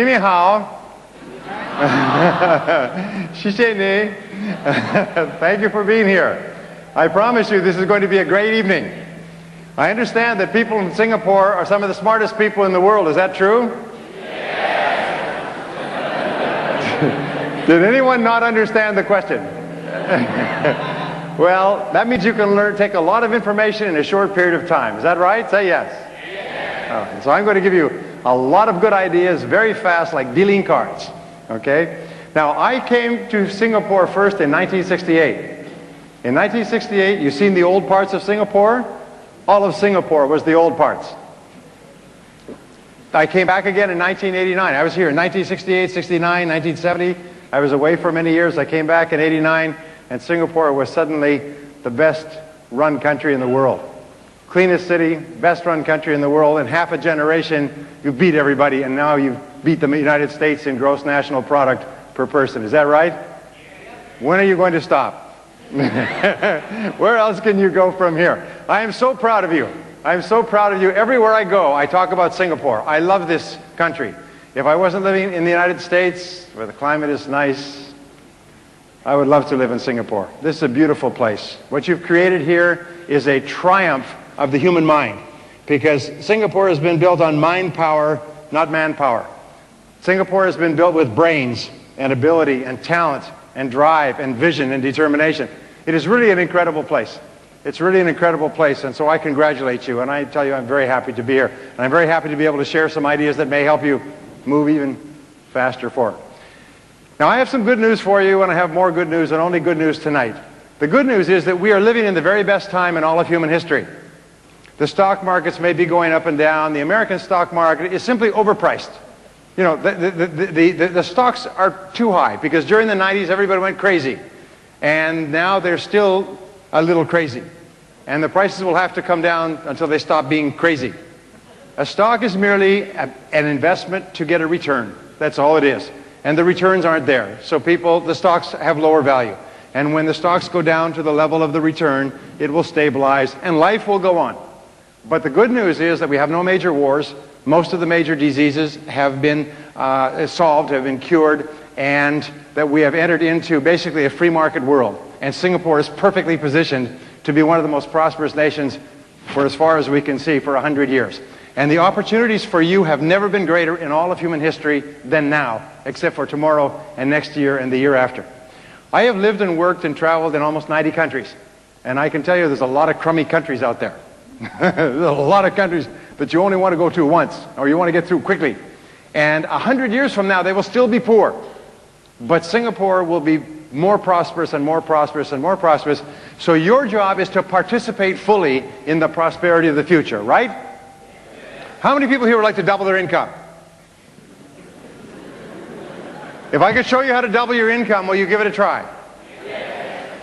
你好. 谢谢你. Thank you for being here. I promise you this is going to be a great evening. I understand that people in Singapore are some of the smartest people in the world. Is that true? Yes. Did anyone not understand the question? Well, that means you can take a lot of information in a short period of time. Is that right? Say yes. Yes. All right. So I'm going to give you a lot of good ideas very fast, like dealing cards. Okay? Now, I came to Singapore first in 1968. In 1968, you've seen the old parts of Singapore? All of Singapore was the old parts. I came back again in 1989. I was here in 1968, 69, 1970. I was away for many years. I came back in 89, and Singapore was suddenly the best run country in the world. Cleanest city, best run country in the world. In half a generation, you beat everybody, and now you've beat the United States in gross national product per person. Is that right? When are you going to stop? Where else can you go from here? I am so proud of you. I am so proud of you. Everywhere I go, I talk about Singapore. I love this country. If I wasn't living in the United States, where the climate is nice, I would love to live in Singapore. This is a beautiful place. What you've created here is a triumph of the human mind, because Singapore has been built on mind power, not manpower. Singapore has been built with brains and ability and talent and drive and vision and determination. It is really an incredible place. It's really an incredible place, and so I congratulate you, and I tell you I'm very happy to be here. And I'm very happy to be able to share some ideas that may help you move even faster forward. Now, I have some good news for you, and I have more good news, and only good news tonight. The good news is that we are living in the very best time in all of human history. The stock markets may be going up and down. The American stock market is simply overpriced. You know, the stocks are too high, because during the 90s everybody went crazy, and now they're still a little crazy, and the prices will have to come down until they stop being crazy. A stock is merely an investment to get a return. That's all it is, and the returns aren't there, so the stocks have lower value, and when the stocks go down to the level of the return, it will stabilize and life will go on. But the good news is that we have no major wars. Most of the major diseases have been solved, have been cured, and that we have entered into basically a free market world. And Singapore is perfectly positioned to be one of the most prosperous nations for as far as we can see for 100 years. And the opportunities for you have never been greater in all of human history than now, except for tomorrow and next year and the year after. I have lived and worked and traveled in almost 90 countries. And I can tell you there's a lot of crummy countries out there. There's a lot of countries that you only want to go to once, or you want to get through quickly. And 100 years from now, they will still be poor. But Singapore will be more prosperous and more prosperous and more prosperous. So your job is to participate fully in the prosperity of the future, right? How many people here would like to double their income? If I could show you how to double your income, will you give it a try?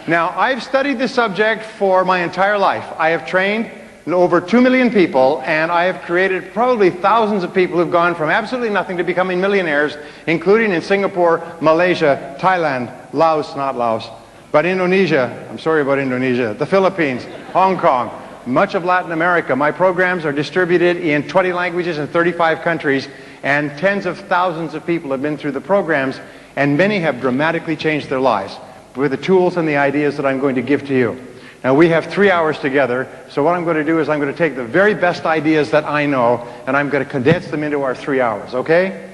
Now, I've studied this subject for my entire life. I have trained over 2 million people, and I have created probably thousands of people who've gone from absolutely nothing to becoming millionaires, including in Singapore, Malaysia, Thailand, Laos, not Laos, but Indonesia, I'm sorry about Indonesia, the Philippines, Hong Kong, much of Latin America. My programs are distributed in 20 languages in 35 countries, and tens of thousands of people have been through the programs, and many have dramatically changed their lives with the tools and the ideas that I'm going to give to you. Now, we have 3 hours together, so what I'm going to do is I'm going to take the very best ideas that I know, and I'm going to condense them into our 3 hours, okay?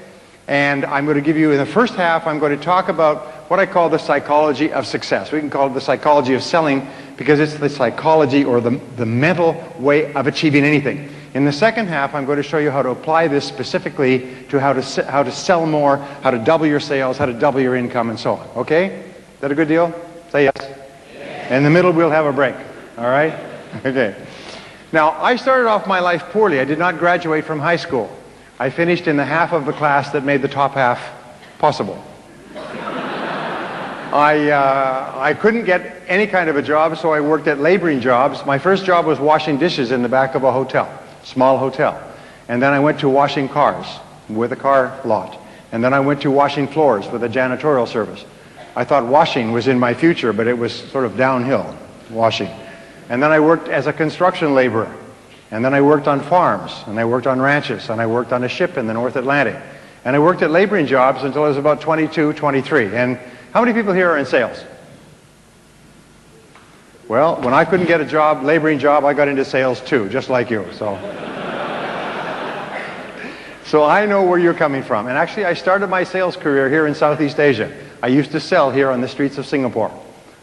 And I'm going to give you, in the first half, I'm going to talk about what I call the psychology of success. We can call it the psychology of selling, because it's the psychology or the mental way of achieving anything. In the second half, I'm going to show you how to apply this specifically to how to sell more, how to double your sales, how to double your income, and so on, okay? Is that a good deal? Say yes. In the middle, we'll have a break. All right? Okay. Now, I started off my life poorly. I did not graduate from high school. I finished in the half of the class that made the top half possible. I couldn't get any kind of a job, so I worked at laboring jobs. My first job was washing dishes in the back of a hotel, small hotel. And then I went to washing cars with a car lot. And then I went to washing floors with a janitorial service. I thought washing was in my future, but it was sort of downhill, washing. And then I worked as a construction laborer. And then I worked on farms, and I worked on ranches, and I worked on a ship in the North Atlantic. And I worked at laboring jobs until I was about 22, 23. And how many people here are in sales? Well, when I couldn't get a job, laboring job, I got into sales too, just like you. So I know where you're coming from. And actually, I started my sales career here in Southeast Asia. I used to sell here on the streets of Singapore.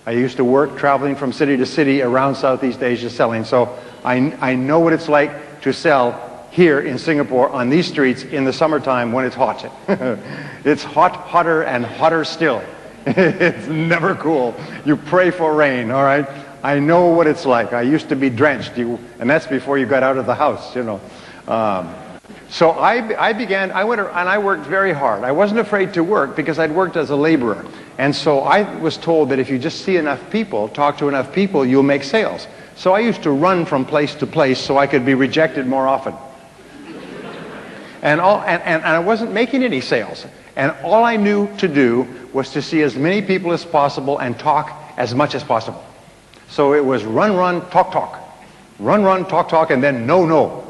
I used to work traveling from city to city around Southeast Asia selling. So I know what it's like to sell here in Singapore on these streets in the summertime when it's hot. It's hot, hotter, and hotter still. It's never cool. You pray for rain, all right? I know what it's like. I used to be drenched, and that's before you got out of the house, you know. So I went and I worked very hard. I wasn't afraid to work because I'd worked as a laborer. And so I was told that if you just see enough people, talk to enough people, you'll make sales. So I used to run from place to place so I could be rejected more often. And I wasn't making any sales. And all I knew to do was to see as many people as possible and talk as much as possible. So it was run, run, talk, talk. Run, run, talk, talk, and then no, no.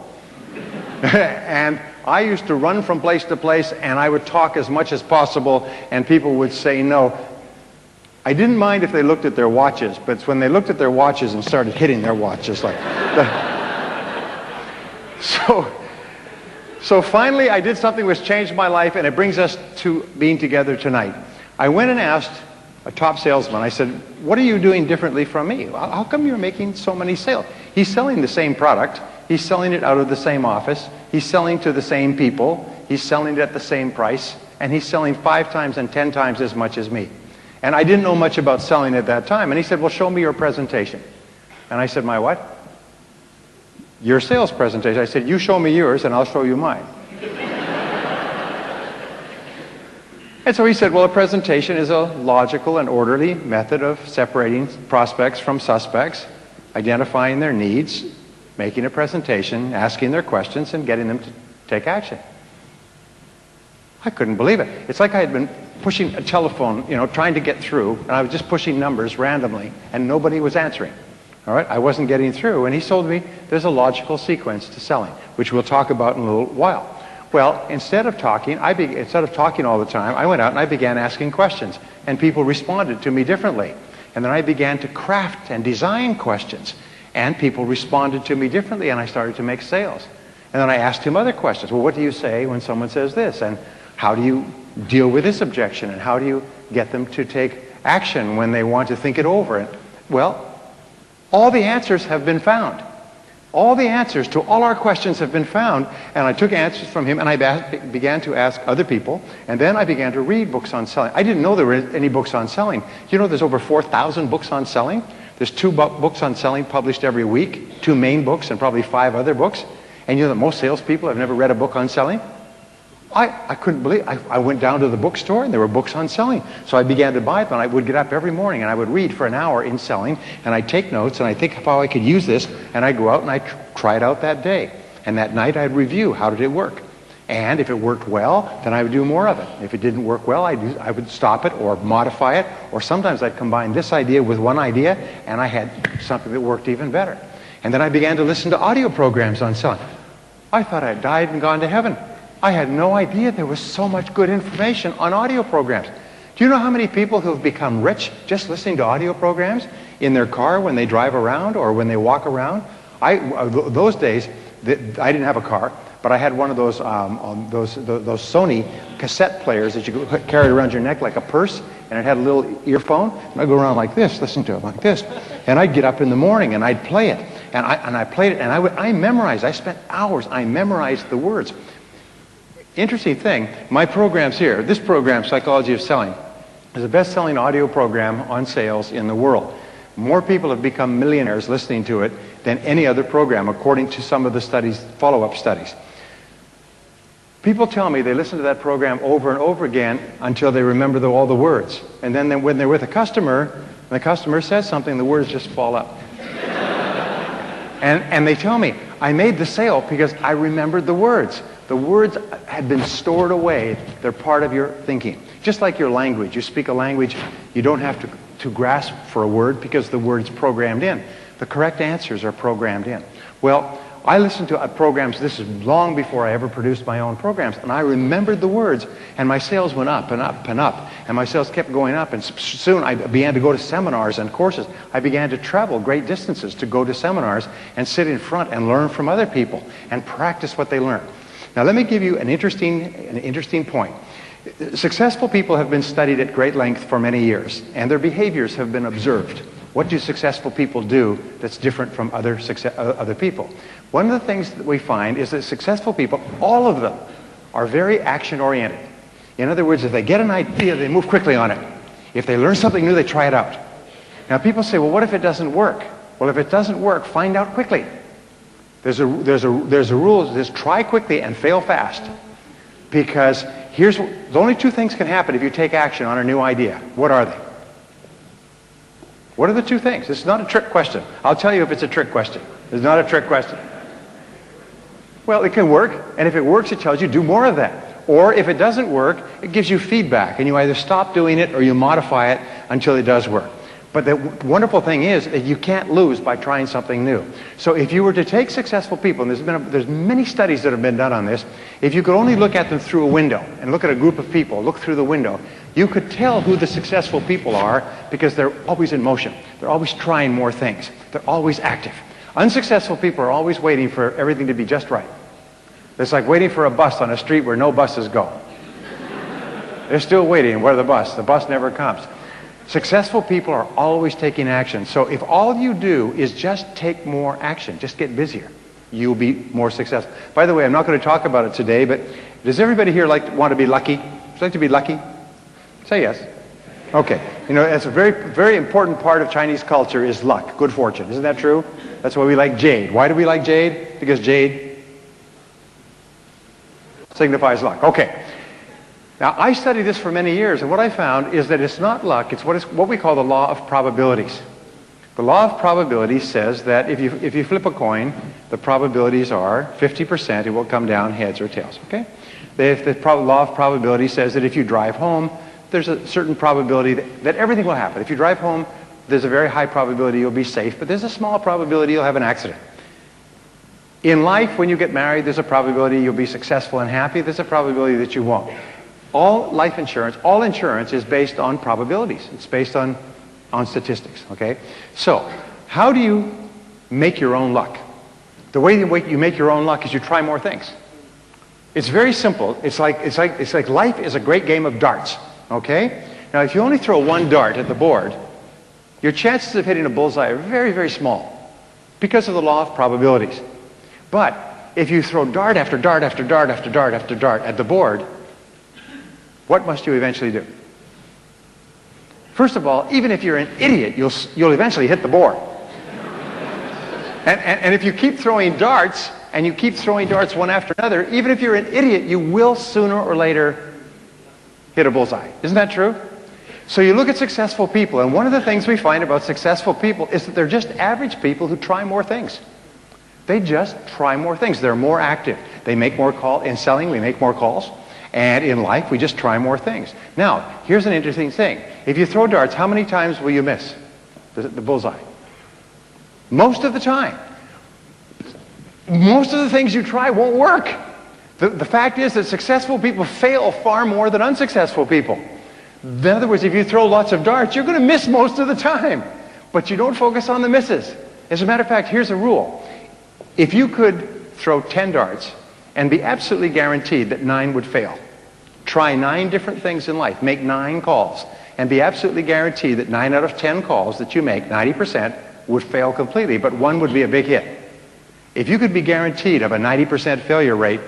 And I used to run from place to place, and I would talk as much as possible, and people would say no. I didn't mind if they looked at their watches, but it's when they looked at their watches and started hitting their watches like So finally I did something which changed my life, and it brings us to being together tonight. I went and asked a top salesman, I said, what are you doing differently from me? How come you're making so many sales? He's selling the same product. He's selling it out of the same office. He's selling to the same people. He's selling it at the same price. And he's selling 5 times and 10 times as much as me. And I didn't know much about selling at that time. And he said, well, show me your presentation. And I said, my what? Your sales presentation. I said, you show me yours and I'll show you mine. And so he said, well, a presentation is a logical and orderly method of separating prospects from suspects, identifying their needs, making a presentation, asking their questions, and getting them to take action. I couldn't believe it. It's like I had been pushing a telephone, you know, trying to get through, and I was just pushing numbers randomly, and nobody was answering. All right, I wasn't getting through, and he told me there's a logical sequence to selling, which we'll talk about in a little while. Well, instead of talking all the time, I went out and I began asking questions, and people responded to me differently. And then I began to craft and design questions, and people responded to me differently, and I started to make sales. And then I asked him other questions. Well, what do you say when someone says this? And how do you deal with this objection? And how do you get them to take action when they want to think it over? And, well, all the answers have been found. All the answers to all our questions have been found, and I took answers from him, and I began to ask other people, and then I began to read books on selling. I didn't know there were any books on selling. You know, there's over 4,000 books on selling. There's 2 books on selling published every week, 2 main books and probably 5 other books. And you know that most salespeople have never read a book on selling? I couldn't believe it. I went down to the bookstore and there were books on selling. So I began to buy them, and I would get up every morning and I would read for an hour in selling, and I'd take notes and I'd think of how I could use this, and I'd go out and I'd try it out that day. And that night I'd review how did it work. And if it worked well, then I would do more of it. If it didn't work well, I would stop it or modify it, or sometimes I'd combine this idea with one idea and I had something that worked even better. And then I began to listen to audio programs on selling. I thought I'd died and gone to heaven. I had no idea there was so much good information on audio programs. Do you know how many people who have become rich just listening to audio programs in their car when they drive around or when they walk around? Those days, I didn't have a car, but I had one of those Sony cassette players that you could carry around your neck like a purse, and it had a little earphone, and I'd go around like this, listen to it like this, and I'd get up in the morning and I'd play it, and I played it, and I memorized. I spent hours. I memorized the words. Interesting thing, my programs here, this program, Psychology of Selling, is the best-selling audio program on sales in the world. More people have become millionaires listening to it than any other program, according to some of the studies, follow-up studies. People tell me they listen to that program over and over again until they remember all the words. And then when they're with a customer, and the customer says something, the words just fall up. And they tell me, I made the sale because I remembered the words. The words had been stored away. They're part of your thinking. Just like your language. You speak a language, you don't have to grasp for a word because the word's programmed in. The correct answers are programmed in. Well, I listened to programs, this is long before I ever produced my own programs, and I remembered the words, and my sales went up and up and up, and my sales kept going up, and soon I began to go to seminars and courses. I began to travel great distances to go to seminars and sit in front and learn from other people and practice what they learned. Now let me give you an interesting point. Successful people have been studied at great length for many years, and their behaviors have been observed. What do successful people do that's different from other people? One of the things that we find is that successful people, all of them, are very action-oriented. In other words, if they get an idea, they move quickly on it. If they learn something new, they try it out. Now people say, well, what if it doesn't work? Well, if it doesn't work, find out quickly. There's a rule that says try quickly and fail fast. Because the only two things can happen if you take action on a new idea. What are they? What are the two things? This is not a trick question. I'll tell you if it's a trick question. It's not a trick question. Well, it can work, and if it works, it tells you do more of that. Or if it doesn't work, it gives you feedback, and you either stop doing it or you modify it until it does work. But the wonderful thing is that you can't lose by trying something new. So if you were to take successful people, and there's many studies that have been done on this, if you could only look at them through a window and look at a group of people, look through the window, you could tell who the successful people are because they're always in motion. They're always trying more things. They're always active. Unsuccessful people are always waiting for everything to be just right. It's like waiting for a bus on a street where no buses go. They're still waiting. Where's the bus? The bus never comes. Successful people are always taking action. So if all you do is just take more action, just get busier, you'll be more successful. By the way, I'm not going to talk about it today, but does everybody here want to be lucky? Would you like to be lucky? Say yes. Okay. You know, it's a very, very important part of Chinese culture is luck, good fortune. Isn't that true? That's why we like jade. Why do we like jade? Because jade signifies luck. Okay. Now, I studied this for many years, and what I found is that it's not luck, it's what we call the law of probabilities. The law of probabilities says that if you flip a coin, the probabilities are 50% it will come down heads or tails, okay? The law of probability says that if you drive home, there's a certain probability that everything will happen. If you drive home, there's a very high probability you'll be safe, but there's a small probability you'll have an accident. In life, when you get married, there's a probability you'll be successful and happy. There's a probability that you won't. All life insurance, all insurance is based on probabilities. It's based on statistics, okay? So, how do you make your own luck? The way you make your own luck is you try more things. It's very simple. It's like life is a great game of darts, okay? Now, if you only throw one dart at the board, your chances of hitting a bullseye are very, very small because of the law of probabilities. But if you throw dart after dart after dart after dart after dart at the board, what must you eventually do? First of all, even if you're an idiot, you'll eventually hit the board. And if you keep throwing darts, and you keep throwing darts one after another, even if you're an idiot, you will sooner or later hit a bullseye. Isn't that true? So you look at successful people, and one of the things we find about successful people is that they're just average people who try more things. They just try more things. They're more active. They make more calls. In selling, we make more calls. And in life, we just try more things. Now, here's an interesting thing. If you throw darts, how many times will you miss the bullseye? Most of the time. Most of the things you try won't work. The fact is that successful people fail far more than unsuccessful people. In other words, if you throw lots of darts, you're going to miss most of the time. But you don't focus on the misses. As a matter of fact, here's a rule. If you could throw 10 darts and be absolutely guaranteed that 9 would fail. Try 9 different things in life. Make 9 calls. And be absolutely guaranteed that 9 out of 10 calls that you make, 90%, would fail completely, but 1 would be a big hit. If you could be guaranteed of a 90% failure rate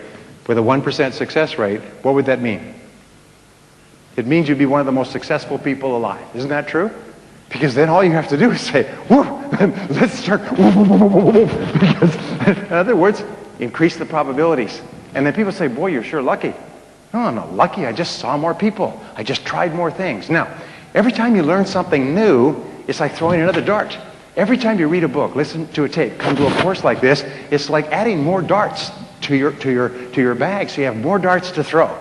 with a 1% success rate, what would that mean? It means you'd be one of the most successful people alive. Isn't that true? Because then all you have to do is say, whoa, let's start, because, in other words, increase the probabilities. And then people say, boy, you're sure lucky. No, I'm not lucky. I just saw more people. I just tried more things. Now, every time you learn something new, it's like throwing another dart. Every time you read a book, listen to a tape, come to a course like this, it's like adding more darts to your bag, so you have more darts to throw.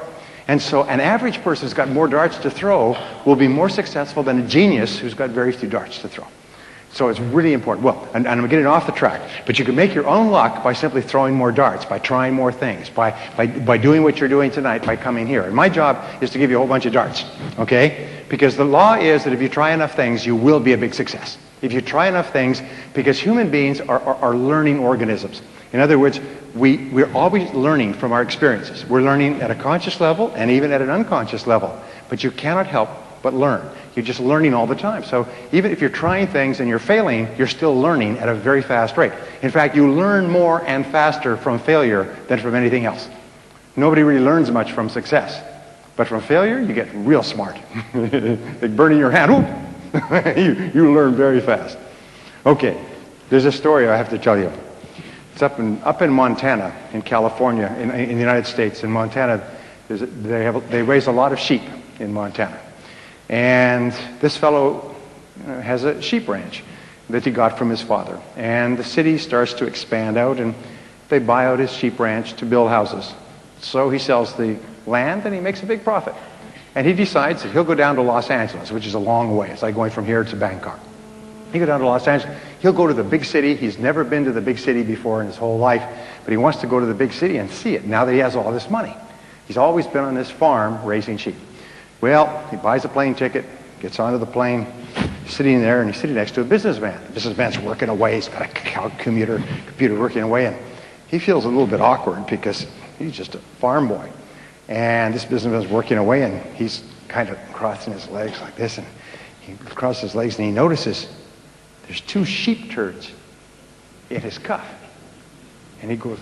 And so an average person who's got more darts to throw will be more successful than a genius who's got very few darts to throw. So it's really important. Well, and I'm getting off the track, but you can make your own luck by simply throwing more darts, by trying more things, by doing what you're doing tonight, by coming here. And my job is to give you a whole bunch of darts, okay? Because the law is that if you try enough things, you will be a big success. If you try enough things, because human beings are learning organisms. In other words, we're always learning from our experiences. We're learning at a conscious level and even at an unconscious level. But you cannot help but learn. You're just learning all the time. So even if you're trying things and you're failing, you're still learning at a very fast rate. In fact, you learn more and faster from failure than from anything else. Nobody really learns much from success. But from failure, you get real smart. Like burning your hand. you learn very fast. Okay, there's a story I have to tell you. It's up in Montana, in California, in the United States. In Montana, they raise a lot of sheep in Montana. And this fellow has a sheep ranch that he got from his father. And the city starts to expand out, and they buy out his sheep ranch to build houses. So he sells the land, and he makes a big profit. And he decides that he'll go down to Los Angeles, which is a long way. It's like going from here to Bangkok. He'll go down to Los Angeles. He'll go to the big city. He's never been to the big city before in his whole life, but he wants to go to the big city and see it now that he has all this money. He's always been on this farm raising sheep. Well, he buys a plane ticket, gets onto the plane, he's sitting there, and he's sitting next to a businessman. The businessman's working away. He's got a computer working away, and he feels a little bit awkward because he's just a farm boy. And this businessman's working away, and he's kind of crossing his legs like this, and he crosses his legs, and he notices there's 2 sheep turds in his cuff. And he goes,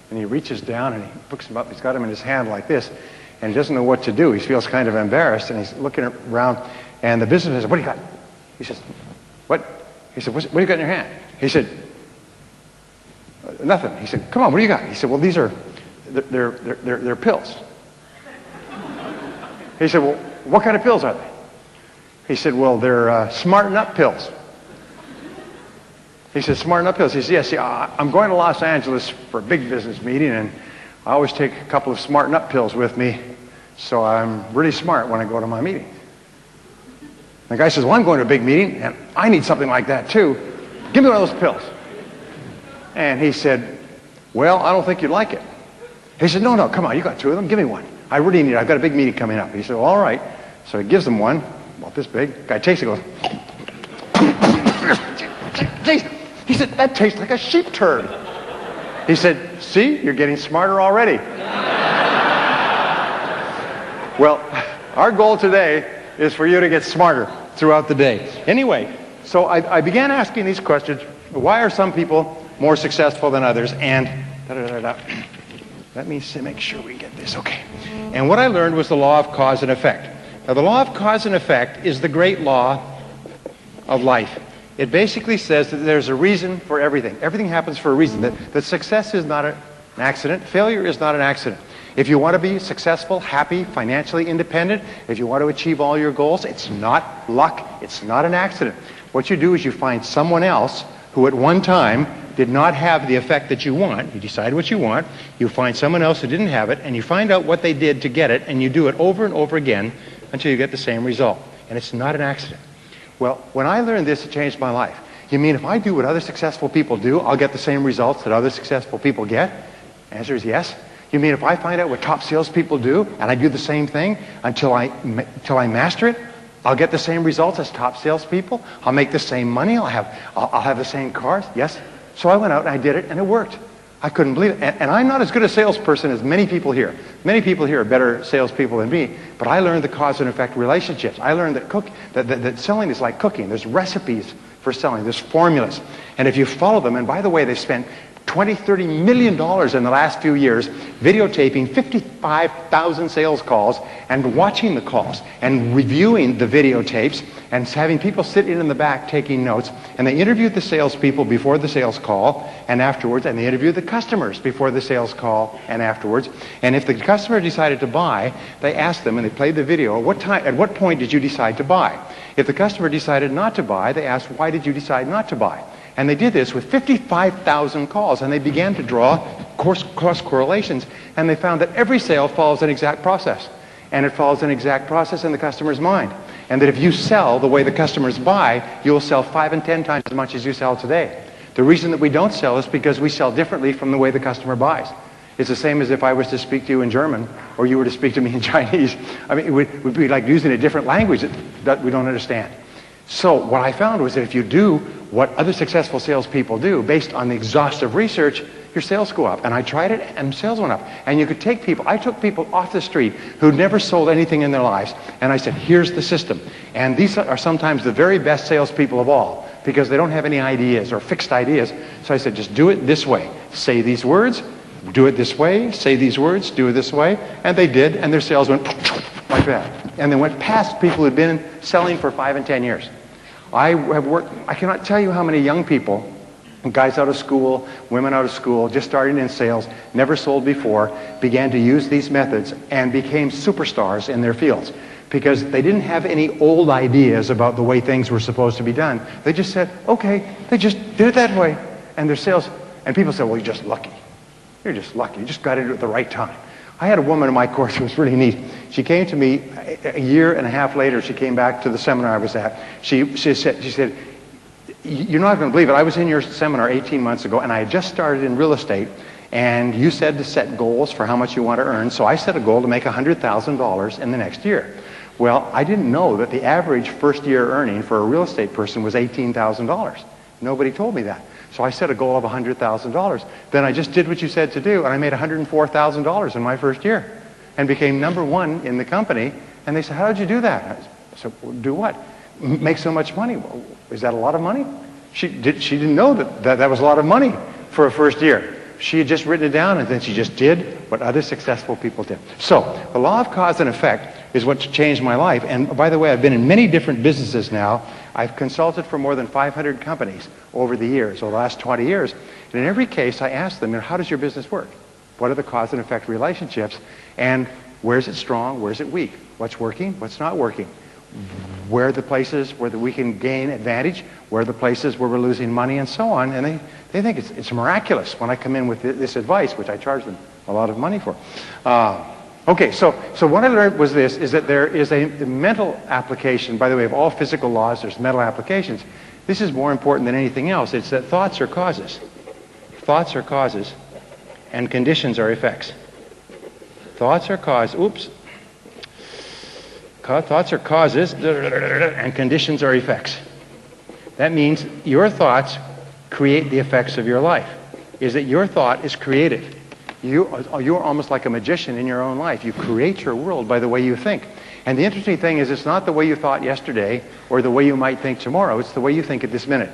and he reaches down, and he picks them up. He's got them in his hand like this, and he doesn't know what to do. He feels kind of embarrassed, and he's looking around, and the businessman says, "What do you got?" He says, "What?" He said, "What do you got in your hand?" He said, "Nothing." He said, "Come on, what do you got?" He said, "Well, they're pills." He said, "Well, what kind of pills are they?" He said, "Well, they're smarten up pills." He said, "Smarten up pills." He said, "Yes, I'm going to Los Angeles for a big business meeting, and I always take a couple of smarten up pills with me, so I'm really smart when I go to my meeting." The guy says, "Well, I'm going to a big meeting, and I need something like that too. Give me one of those pills." And he said, "Well, I don't think you'd like it." He said, No, come on, you got 2 of them. Give me one. I really need it. I've got a big meeting coming up." He said, "Well, all right." So he gives him one, about this big. Guy takes it, goes. He said, "That tastes like a sheep turd." He said, "See, you're getting smarter already." Well, our goal today is for you to get smarter throughout the day. Anyway, so I began asking these questions. Why are some people more successful than others? And let me make sure we get this. Okay. And what I learned was the law of cause and effect. Now, the law of cause and effect is the great law of life. It basically says that there's a reason for everything. Everything happens for a reason. That success is not an accident. Failure is not an accident. If you want to be successful, happy, financially independent, if you want to achieve all your goals, it's not luck. It's not an accident. What you do is you find someone else who at one time did not have the effect that you want. You decide what you want. You find someone else who didn't have it, and you find out what they did to get it, and you do it over and over again until you get the same result. And it's not an accident. Well, when I learned this, it changed my life. You mean if I do what other successful people do, I'll get the same results that other successful people get? Answer is yes. You mean if I find out what top salespeople do, and I do the same thing until I master it, I'll get the same results as top salespeople? I'll make the same money? I'll have the same cars? Yes. So I went out and I did it, and it worked. I couldn't believe it. And I'm not as good a salesperson as many people here. Many people here are better salespeople than me, but I learned the cause and effect relationships. I learned that selling is like cooking. There's recipes for selling. There's formulas. And if you follow them, and by the way, they've spent $20-30 million in the last few years videotaping 55,000 sales calls and watching the calls and reviewing the videotapes and having people sit in the back taking notes. And they interviewed the salespeople before the sales call and afterwards, and they interviewed the customers before the sales call and afterwards. And if the customer decided to buy, they asked them, and they played the video, at what point did you decide to buy? If the customer decided not to buy, they asked, why did you decide not to buy? And they did this with 55,000 calls, and they began to draw cross correlations, and they found that every sale follows an exact process, and it follows an exact process in the customer's mind. And that if you sell the way the customers buy, you'll sell 5 and 10 times as much as you sell today. The reason that we don't sell is because we sell differently from the way the customer buys. It's the same as if I was to speak to you in German or you were to speak to me in Chinese. I mean, it would be like using a different language that we don't understand. So what I found was that if you do what other successful salespeople do based on the exhaustive research, your sales go up. And I tried it and sales went up. And you could take people, I took people off the street who'd never sold anything in their lives. And I said, here's the system. And these are sometimes the very best salespeople of all because they don't have any ideas or fixed ideas. So I said, just do it this way. Say these words, do it this way, say these words, do it this way. And they did, and their sales went like that. And they went past people who'd been selling for 5 and 10 years. I cannot tell you how many young people, guys out of school, women out of school, just starting in sales, never sold before, began to use these methods and became superstars in their fields because they didn't have any old ideas about the way things were supposed to be done. They just said, okay, they just did it that way. And their sales, and people said, well, you're just lucky. You're just lucky. You just got into it at the right time. I had a woman in my course who was really neat. She came to me a year and a half later. She came back to the seminar I was at. She said, you're not going to believe it. I was in your seminar 18 months ago, and I had just started in real estate, and you said to set goals for how much you want to earn. So I set a goal to make $100,000 in the next year. Well, I didn't know that the average first-year earning for a real estate person was $18,000. Nobody told me that. So I set a goal of $100,000. Then I just did what you said to do, and I made $104,000 in my first year and became #1 in the company. And they said, how did you do that? I said, well, do what? Make so much money. Well, is that a lot of money? She didn't know that was a lot of money for a first year. She had just written it down, and then she just did what other successful people did. So the law of cause and effect is what changed my life. And by the way, I've been in many different businesses now. I've consulted for more than 500 companies over the years, over the last 20 years. And in every case, I ask them, how does your business work? What are the cause and effect relationships? And where's it strong? Where's it weak? What's working? What's not working? Where are the places where we can gain advantage? Where are the places where we're losing money and so on? And they think it's miraculous when I come in with this advice, which I charge them a lot of money for. Okay, so what I learned was this, is that there is a mental application. By the way, of all physical laws, there's mental applications. This is more important than anything else. It's that thoughts are causes. Thoughts are causes, and conditions are effects. Thoughts are causes, thoughts are causes, and conditions are effects. That means your thoughts create the effects of your life. Is that your thought is creative. You're almost like a magician in your own life. You create your world by the way you think. And the interesting thing is it's not the way you thought yesterday or the way you might think tomorrow. It's the way you think at this minute,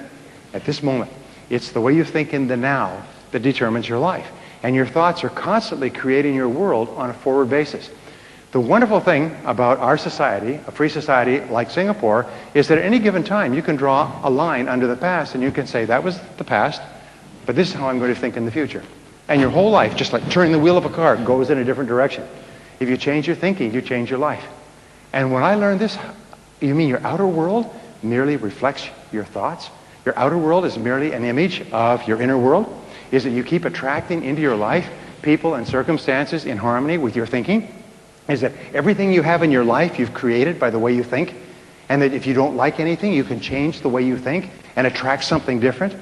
at this moment. It's the way you think in the now that determines your life. And your thoughts are constantly creating your world on a forward basis. The wonderful thing about our society, a free society like Singapore, is that at any given time you can draw a line under the past and you can say, that was the past, but this is how I'm going to think in the future. And your whole life, just like turning the wheel of a car, goes in a different direction. If you change your thinking, you change your life. And when I learned this, you mean your outer world merely reflects your thoughts? Your outer world is merely an image of your inner world? Is that you keep attracting into your life people and circumstances in harmony with your thinking? Is that everything you have in your life you've created by the way you think? And that if you don't like anything, you can change the way you think and attract something different?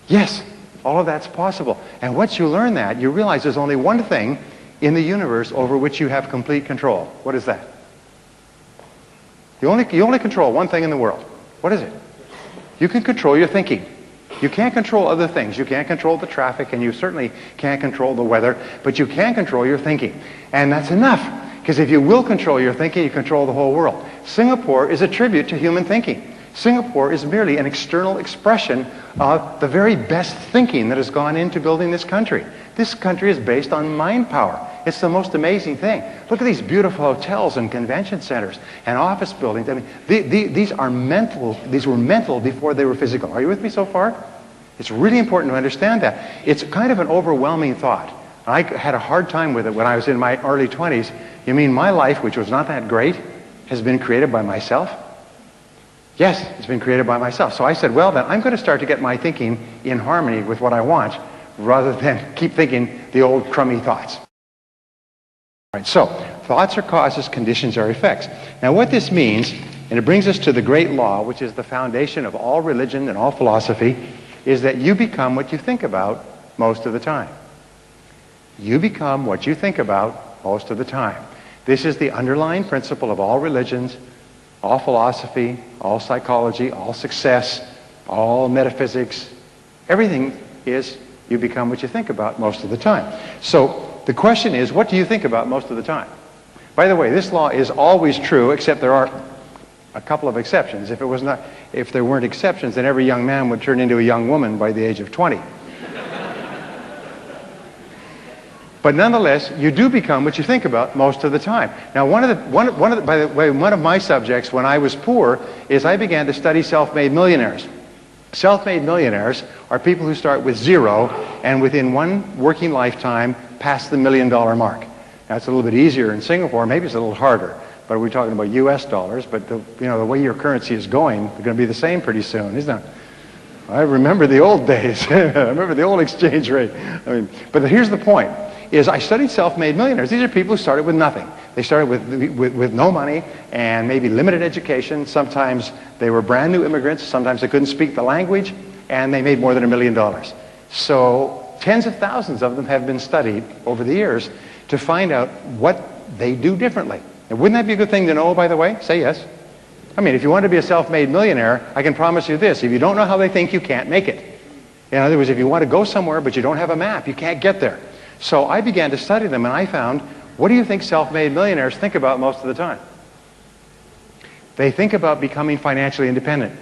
Yes, all of that's possible. And once you learn that, you realize there's only one thing in the universe over which you have complete control. What is that? You only control one thing in the world. What is it? You can control your thinking. You can't control other things. You can't control the traffic, and you certainly can't control the weather, but you can control your thinking. And that's enough. Because if you will control your thinking, you control the whole world. Singapore is a tribute to human thinking. Singapore is merely an external expression of the very best thinking that has gone into building this country. This country is based on mind power. It's the most amazing thing. Look at these beautiful hotels and convention centers and office buildings. I mean, these are mental. These were mental before they were physical. Are you with me so far? It's really important to understand that. It's kind of an overwhelming thought. I had a hard time with it when I was in my early 20s. You mean my life, which was not that great, has been created by myself? Yes, it's been created by myself. So I said, well, then I'm going to start to get my thinking in harmony with what I want rather than keep thinking the old crummy thoughts. All right, so thoughts are causes, conditions are effects. Now what this means And it brings us to the great law, which is the foundation of all religion and all philosophy, is that you become what you think about most of the time. You become what you think about most of the time. This is the underlying principle of all religions, all philosophy, all psychology, all success, all metaphysics. Everything is you become what you think about most of the time. So the question is, what do you think about most of the time? By the way, this law is always true, except there are a couple of exceptions. If there weren't exceptions, then every young man would turn into a young woman by the age of 20. But nonetheless, you do become what you think about most of the time. Now, by the way, one of my subjects when I was poor is I began to study self-made millionaires. Self-made millionaires are people who start with zero and within one working lifetime pass the $1 million mark. Now, it's a little bit easier in Singapore. Maybe it's a little harder. But we're talking about U.S. dollars. But the way your currency is going, it's going to be the same pretty soon, isn't it? I remember the old days. I remember the old exchange rate. But here's the point. I studied self-made millionaires. These are people who started with nothing. They started with no money and maybe limited education. Sometimes they were brand new immigrants. Sometimes they couldn't speak the language, and they made more than $1 million. So tens of thousands of them have been studied over the years to find out what they do differently. And wouldn't that be a good thing to know, by the way? Say yes. If you want to be a self-made millionaire, I can promise you this. If you don't know how they think, you can't make it. In other words, if you want to go somewhere but you don't have a map, you can't get there. So I began to study them, and I found, what do you think self-made millionaires think about most of the time? They think about becoming financially independent.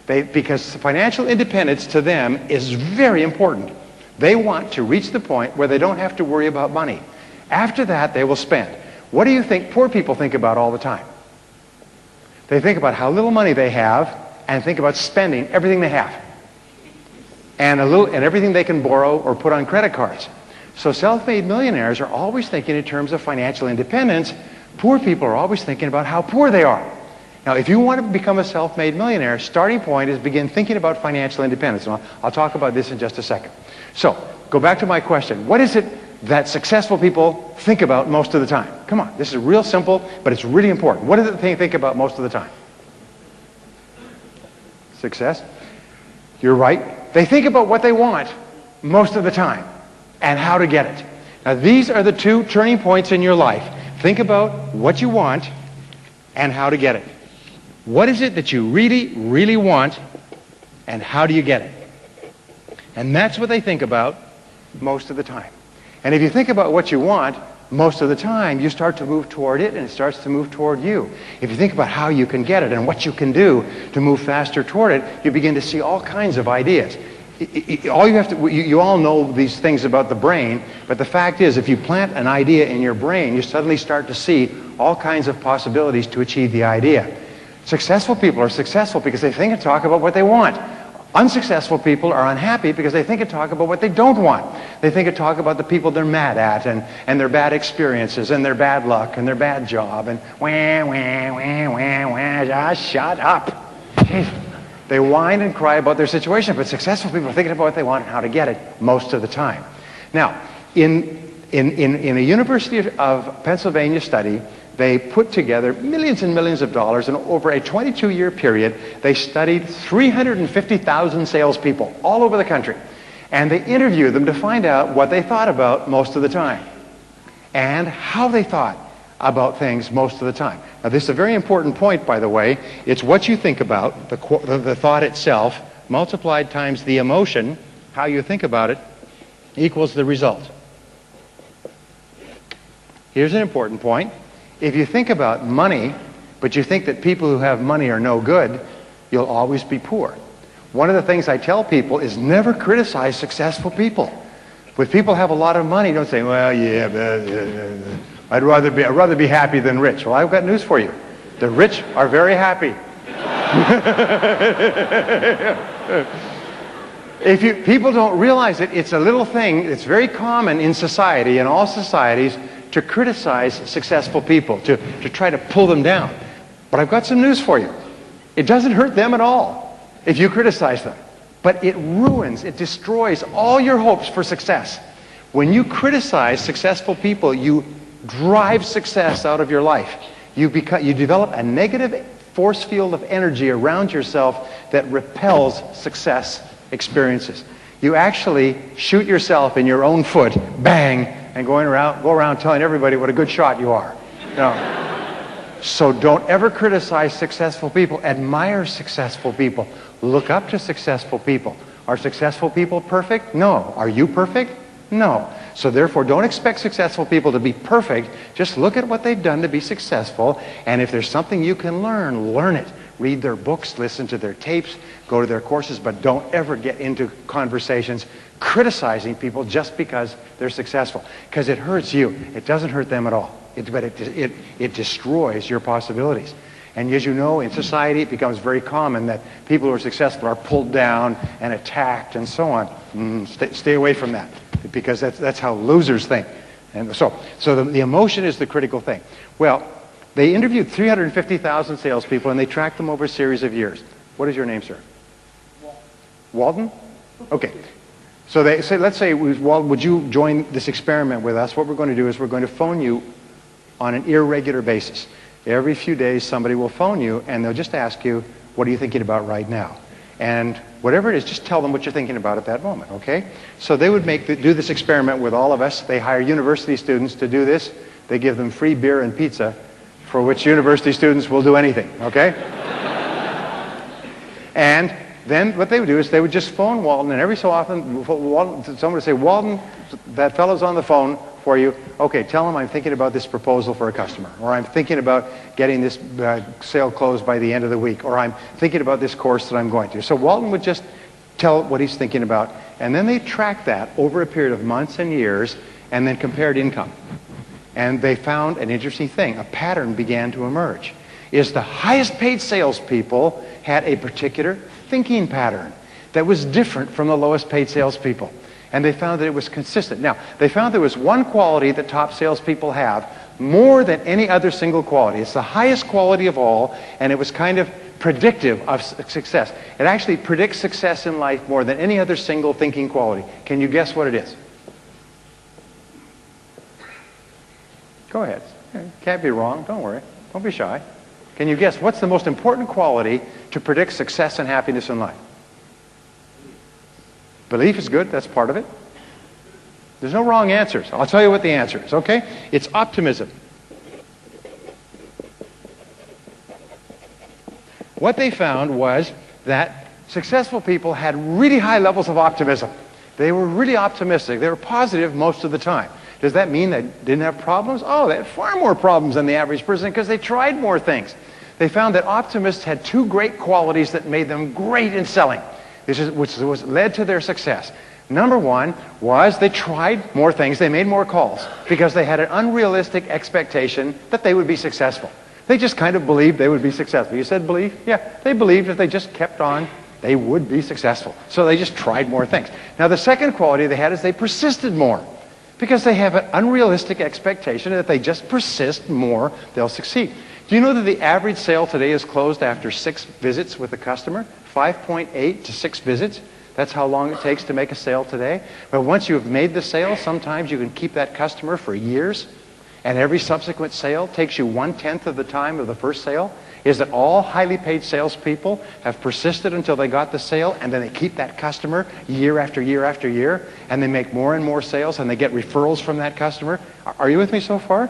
Because financial independence to them is very important. They want to reach the point where they don't have to worry about money. After that, they will spend. What do you think poor people think about all the time? They think about how little money they have and think about spending everything they have. And everything they can borrow or put on credit cards. So self-made millionaires are always thinking in terms of financial independence. Poor people are always thinking about how poor they are. Now, if you want to become a self-made millionaire, starting point is begin thinking about financial independence. And I'll talk about this in just a second. So, go back to my question. What is it that successful people think about most of the time? Come on, this is real simple, but it's really important. What is it they think about most of the time? Success. You're right. They think about what they want most of the time and how to get it. Now, these are the two turning points in your life. Think about what you want and how to get it. What is it that you really, really want, and how do you get it? And that's what they think about most of the time. And if you think about what you want most of the time, you start to move toward it, and it starts to move toward you. If you think about how you can get it and what you can do to move faster toward it, you begin to see all kinds of ideas. You all know these things about the brain, but the fact is, if you plant an idea in your brain, you suddenly start to see all kinds of possibilities to achieve the idea. Successful people are successful because they think and talk about what they want. Unsuccessful people are unhappy because they think and talk about what they don't want. They think and talk about the people they're mad at and their bad experiences and their bad luck and their bad job and just shut up. They whine and cry about their situation, but successful people are thinking about what they want and how to get it most of the time. Now, in a University of Pennsylvania study, they put together millions and millions of dollars, and over a 22-year period, they studied 350,000 salespeople all over the country. And they interviewed them to find out what they thought about most of the time and how they thought about things most of the time. Now, this is a very important point, by the way. It's what you think about, the thought itself, multiplied times the emotion, how you think about it, equals the result. Here's an important point. If you think about money, but you think that people who have money are no good, you'll always be poor. One of the things I tell people is never criticize successful people. When people have a lot of money, don't say, well, yeah, I'd rather be happy than rich. Well, I've got news for you. The rich are very happy. People don't realize it, it's a little thing. It's very common in society, in all societies, to criticize successful people, to try to pull them down. But I've got some news for you. It doesn't hurt them at all if you criticize them. But it ruins, it destroys all your hopes for success. When you criticize successful people, you drive success out of your life. You develop a negative force field of energy around yourself that repels success experiences. You actually shoot yourself in your own foot, bang, and go around telling everybody what a good shot you are. So don't ever criticize successful people. Admire successful people. Look up to successful people. Are successful people perfect? No. Are you perfect? No. So therefore, don't expect successful people to be perfect. Just look at what they've done to be successful, and if there's something you can learn, learn it. Read their books, listen to their tapes, go to their courses, but don't ever get into conversations criticizing people just because they're successful, because it hurts you. It doesn't hurt them at all, but it destroys your possibilities. And as you know, in society, it becomes very common that people who are successful are pulled down and attacked and so on. Stay away from that, because that's how losers think. And so the emotion is the critical thing. Well, they interviewed 350,000 salespeople, and they tracked them over a series of years. What is your name, sir? Walden? Okay. So they say, let's say, Walden, would you join this experiment with us? What we're going to do is we're going to phone you on an irregular basis. Every few days, somebody will phone you, and they'll just ask you, what are you thinking about right now? And whatever it is, just tell them what you're thinking about at that moment, okay? So they would do this experiment with all of us. They hire university students to do this. They give them free beer and pizza, for which university students will do anything, okay? And then what they would do is they would just phone Walden, and every so often, someone would say, Walden, that fellow's on the phone for you. Okay, tell him I'm thinking about this proposal for a customer, or I'm thinking about getting this sale closed by the end of the week, or I'm thinking about this course that I'm going to. So Walden would just tell what he's thinking about, and then they tracked that over a period of months and years, and then compared income. And they found an interesting thing. A pattern began to emerge. Is the highest paid salespeople had a particular thinking pattern that was different from the lowest paid salespeople. And they found that it was consistent. Now, they found there was one quality that top salespeople have more than any other single quality. It's the highest quality of all, and it was kind of predictive of success. It actually predicts success in life more than any other single thinking quality. Can you guess what it is? Go ahead. Can't be wrong. Don't worry. Don't be shy. Can you guess what's the most important quality to predict success and happiness in life? Belief is good. That's part of it. There's no wrong answers. I'll tell you what the answer is, okay? It's optimism. What they found was that successful people had really high levels of optimism. They were really optimistic. They were positive most of the time. Does that mean they didn't have problems? Oh, they had far more problems than the average person because they tried more things. They found that optimists had two great qualities that made them great in selling, which led to their success. Number one was they tried more things. They made more calls because they had an unrealistic expectation that they would be successful. They just kind of believed they would be successful. You said believe? Yeah, they believed if they just kept on, they would be successful. So they just tried more things. Now, the second quality they had is they persisted more because they have an unrealistic expectation that if they just persist more, they'll succeed. Do you know that the average sale today is closed after 6 visits with the customer? 5.8 to 6 visits. That's how long it takes to make a sale today. But once you've made the sale, sometimes you can keep that customer for years. And every subsequent sale takes you 1/10 of the time of the first sale. Is that all highly paid salespeople have persisted until they got the sale, and then they keep that customer year after year after year, and they make more and more sales, and they get referrals from that customer. Are you with me so far?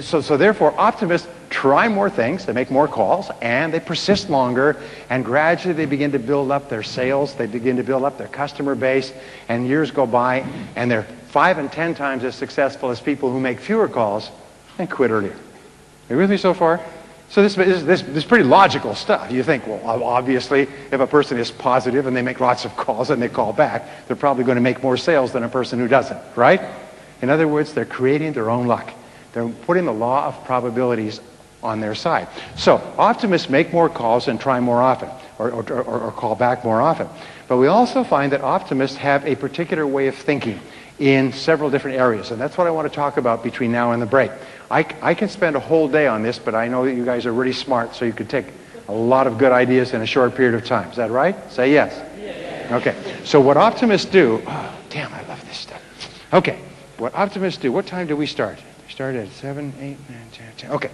So therefore, optimists try more things, they make more calls, and they persist longer, and gradually they begin to build up their sales, they begin to build up their customer base, and years go by, and they're 5 and 10 times as successful as people who make fewer calls and quit earlier. Are you with me so far? So this is pretty logical stuff. You think, well, obviously, if a person is positive and they make lots of calls and they call back, they're probably going to make more sales than a person who doesn't, right? In other words, they're creating their own luck. They're putting the law of probabilities on their side. So optimists make more calls and try more often, or call back more often. But we also find that optimists have a particular way of thinking in several different areas, and that's what I want to talk about between now and the break. I can spend a whole day on this, but I know that you guys are really smart, so you could take a lot of good ideas in a short period of time. Is that right? Say yes. Yes. Okay. So what optimists do... Oh, damn, I love this stuff. Okay. What optimists do... What time do we start? We start at 7, 8, 9, 10, 10. Okay.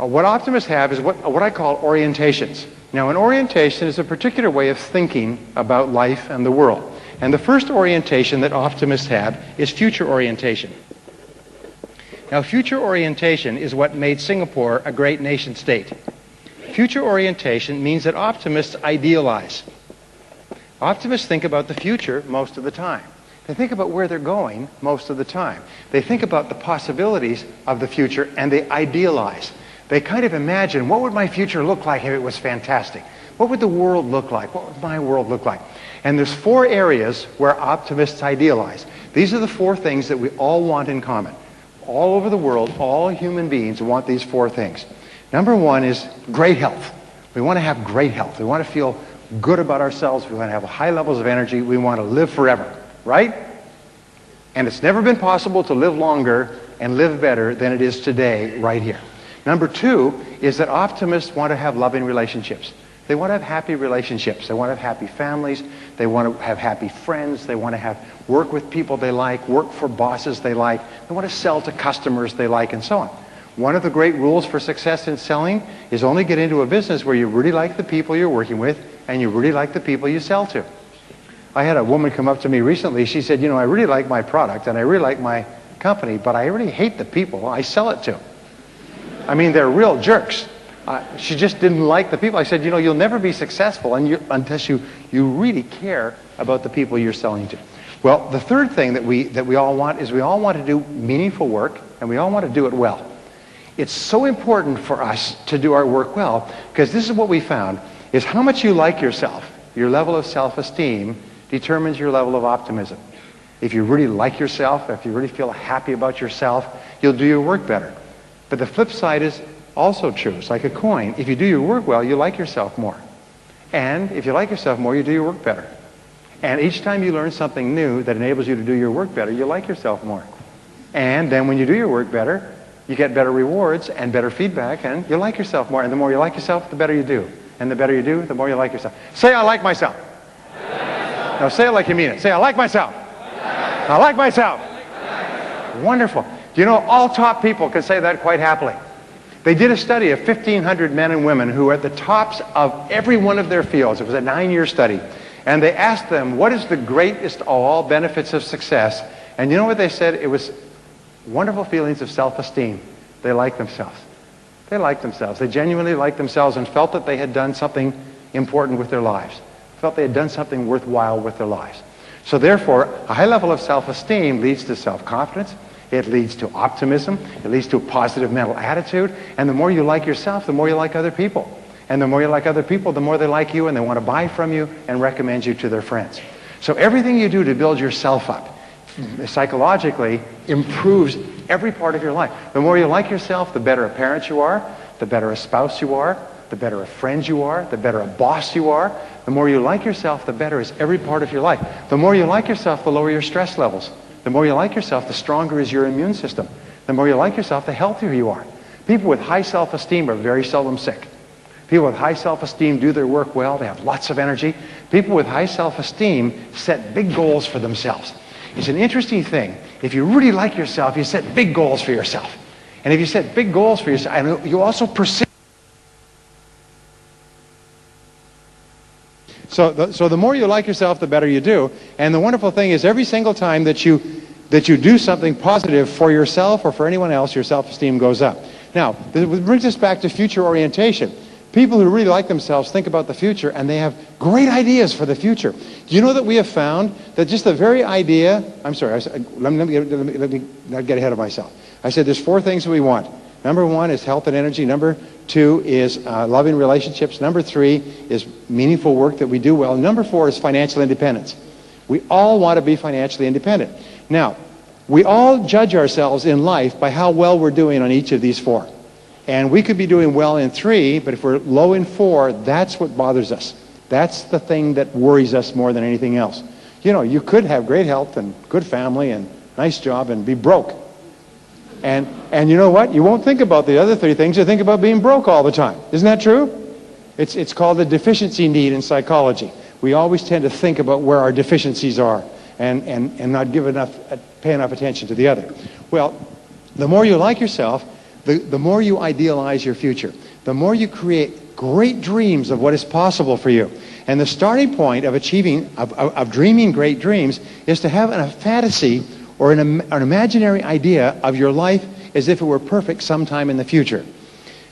What optimists have is what I call orientations. Now, an orientation is a particular way of thinking about life and the world. And the first orientation that optimists have is future orientation. Now, future orientation is what made Singapore a great nation state. Future orientation means that optimists idealize. Optimists think about the future most of the time. They think about where they're going most of the time. They think about the possibilities of the future, and they idealize. They kind of imagine, what would my future look like if it was fantastic? What would the world look like? What would my world look like? And there's 4 areas where optimists idealize. These are the 4 things that we all want in common. All over the world, all human beings want these 4 things. Number 1 is great health. We want to have great health. We want to feel good about ourselves. We want to have high levels of energy. We want to live forever, right? And it's never been possible to live longer and live better than it is today, right here. Number 2 is that optimists want to have loving relationships. They want to have happy relationships. They want to have happy families. They want to have happy friends. They want to work with people they like, work for bosses they like. They want to sell to customers they like, and so on. One of the great rules for success in selling is only get into a business where you really like the people you're working with and you really like the people you sell to. I had a woman come up to me recently. She said, I really like my product and I really like my company, but I really hate the people I sell it to. I mean, they're real jerks. She just didn't like the people. I said, you'll never be successful unless you really care about the people you're selling to. Well, the third thing that we all want is we all want to do meaningful work, and we all want to do it well. It's so important for us to do our work well, because this is what we found, is how much you like yourself, your level of self-esteem, determines your level of optimism. If you really like yourself, if you really feel happy about yourself, you'll do your work better. But the flip side is also true. It's like a coin. If you do your work well, you like yourself more. And if you like yourself more, you do your work better. And each time you learn something new that enables you to do your work better, you like yourself more. And then when you do your work better, you get better rewards and better feedback, and you like yourself more. And the more you like yourself, the better you do. And the better you do, the more you like yourself. Say, I like myself. Now say it like you mean it. Say, I like myself. I like myself. Wonderful. Do you know, all top people can say that quite happily. They did a study of 1,500 men and women who were at the tops of every one of their fields. It was a 9-year study. And they asked them, what is the greatest of all benefits of success? And you know what they said? It was wonderful feelings of self-esteem. They liked themselves. They liked themselves. They genuinely liked themselves and felt that they had done something important with their lives. Felt they had done something worthwhile with their lives. So therefore, a high level of self-esteem leads to self-confidence. It leads to optimism. It leads to a positive mental attitude. And the more you like yourself, the more you like other people. And the more you like other people, the more they like you and they want to buy from you and recommend you to their friends. So everything you do to build yourself up psychologically improves every part of your life. The more you like yourself, the better a parent you are, the better a spouse you are, the better a friend you are, the better a boss you are. The more you like yourself, the better is every part of your life. The more you like yourself, the lower your stress levels. The more you like yourself, the stronger is your immune system. The more you like yourself, the healthier you are. People with high self-esteem are very seldom sick. People with high self-esteem do their work well. They have lots of energy. People with high self-esteem set big goals for themselves. It's an interesting thing. If you really like yourself, you set big goals for yourself. And if you set big goals for yourself, and you also persist. So the more you like yourself, the better you do. And the wonderful thing is every single time that you do something positive for yourself or for anyone else, your self-esteem goes up. Now, this brings us back to future orientation. People who really like themselves think about the future, and they have great ideas for the future. Do you know that we have found that just the very idea... I'm sorry, let me not get ahead of myself. I said there's 4 things that we want. Number 1 is health and energy. Number 2 is loving relationships. Number 3 is meaningful work that we do well. Number 4 is financial independence. We all want to be financially independent. Now, we all judge ourselves in life by how well we're doing on each of these 4. And we could be doing well in 3, but if we're low in 4, that's what bothers us. That's the thing that worries us more than anything else. You know, you could have great health and good family and nice job and be broke. And you know what? You won't think about the other 3 things. You think about being broke all the time. Isn't that true? It's called the deficiency need in psychology. We always tend to think about where our deficiencies are and not pay enough attention to the other. Well, the more you like yourself, the more you idealize your future, the more you create great dreams of what is possible for you. And the starting point of of dreaming great dreams is to have a fantasy or an imaginary idea of your life as if it were perfect sometime in the future.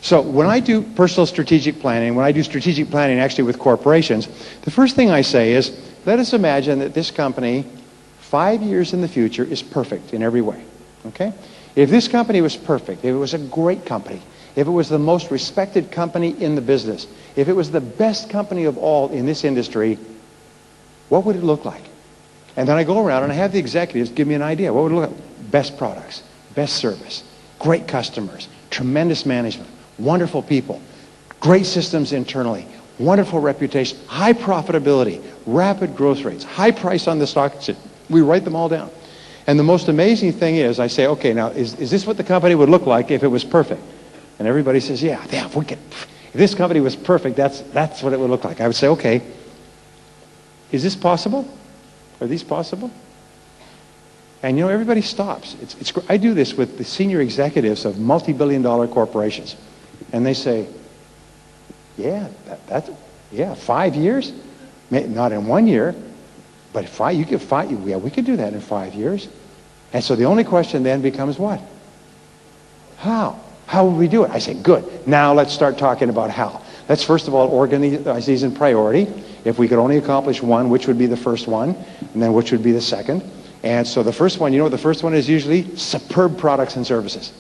So when I do personal strategic planning, when I do strategic planning actually with corporations, the first thing I say is, let us imagine that this company 5 years in the future is perfect in every way. Okay? If this company was perfect, if it was a great company, if it was the most respected company in the business, if it was the best company of all in this industry, what would it look like? And then I go around and I have the executives give me an idea. What would it look like? Best products, best service, great customers, tremendous management, wonderful people, great systems internally, wonderful reputation, high profitability, rapid growth rates, high price on the stock exchange. We write them all down. And the most amazing thing is, I say, okay, now, is this what the company would look like if it was perfect? And everybody says, yeah, if this company was perfect, that's what it would look like. I would say, okay, is this possible? Are these possible? And everybody stops. I do this with the senior executives of multi-billion-dollar corporations. And they say, yeah, 5 years? Not in 1 year, but we could do that in 5 years. And so the only question then becomes what? How? How will we do it? I say, good. Now let's start talking about how. Let's first of all organize these in priority. If we could only accomplish one, which would be the first one? And then which would be the second? And so the first one, the first one is usually superb products and services.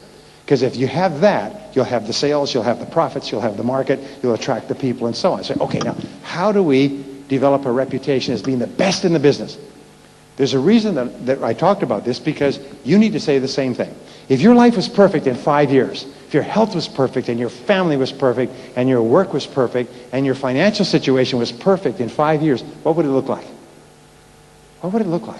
Because if you have that, you'll have the sales, you'll have the profits, you'll have the market, you'll attract the people, and so on. So, okay, now, how do we develop a reputation as being the best in the business? There's a reason that I talked about this, because you need to say the same thing. If your life was perfect in 5 years, if your health was perfect and your family was perfect and your work was perfect and your financial situation was perfect in 5 years, what would it look like? What would it look like?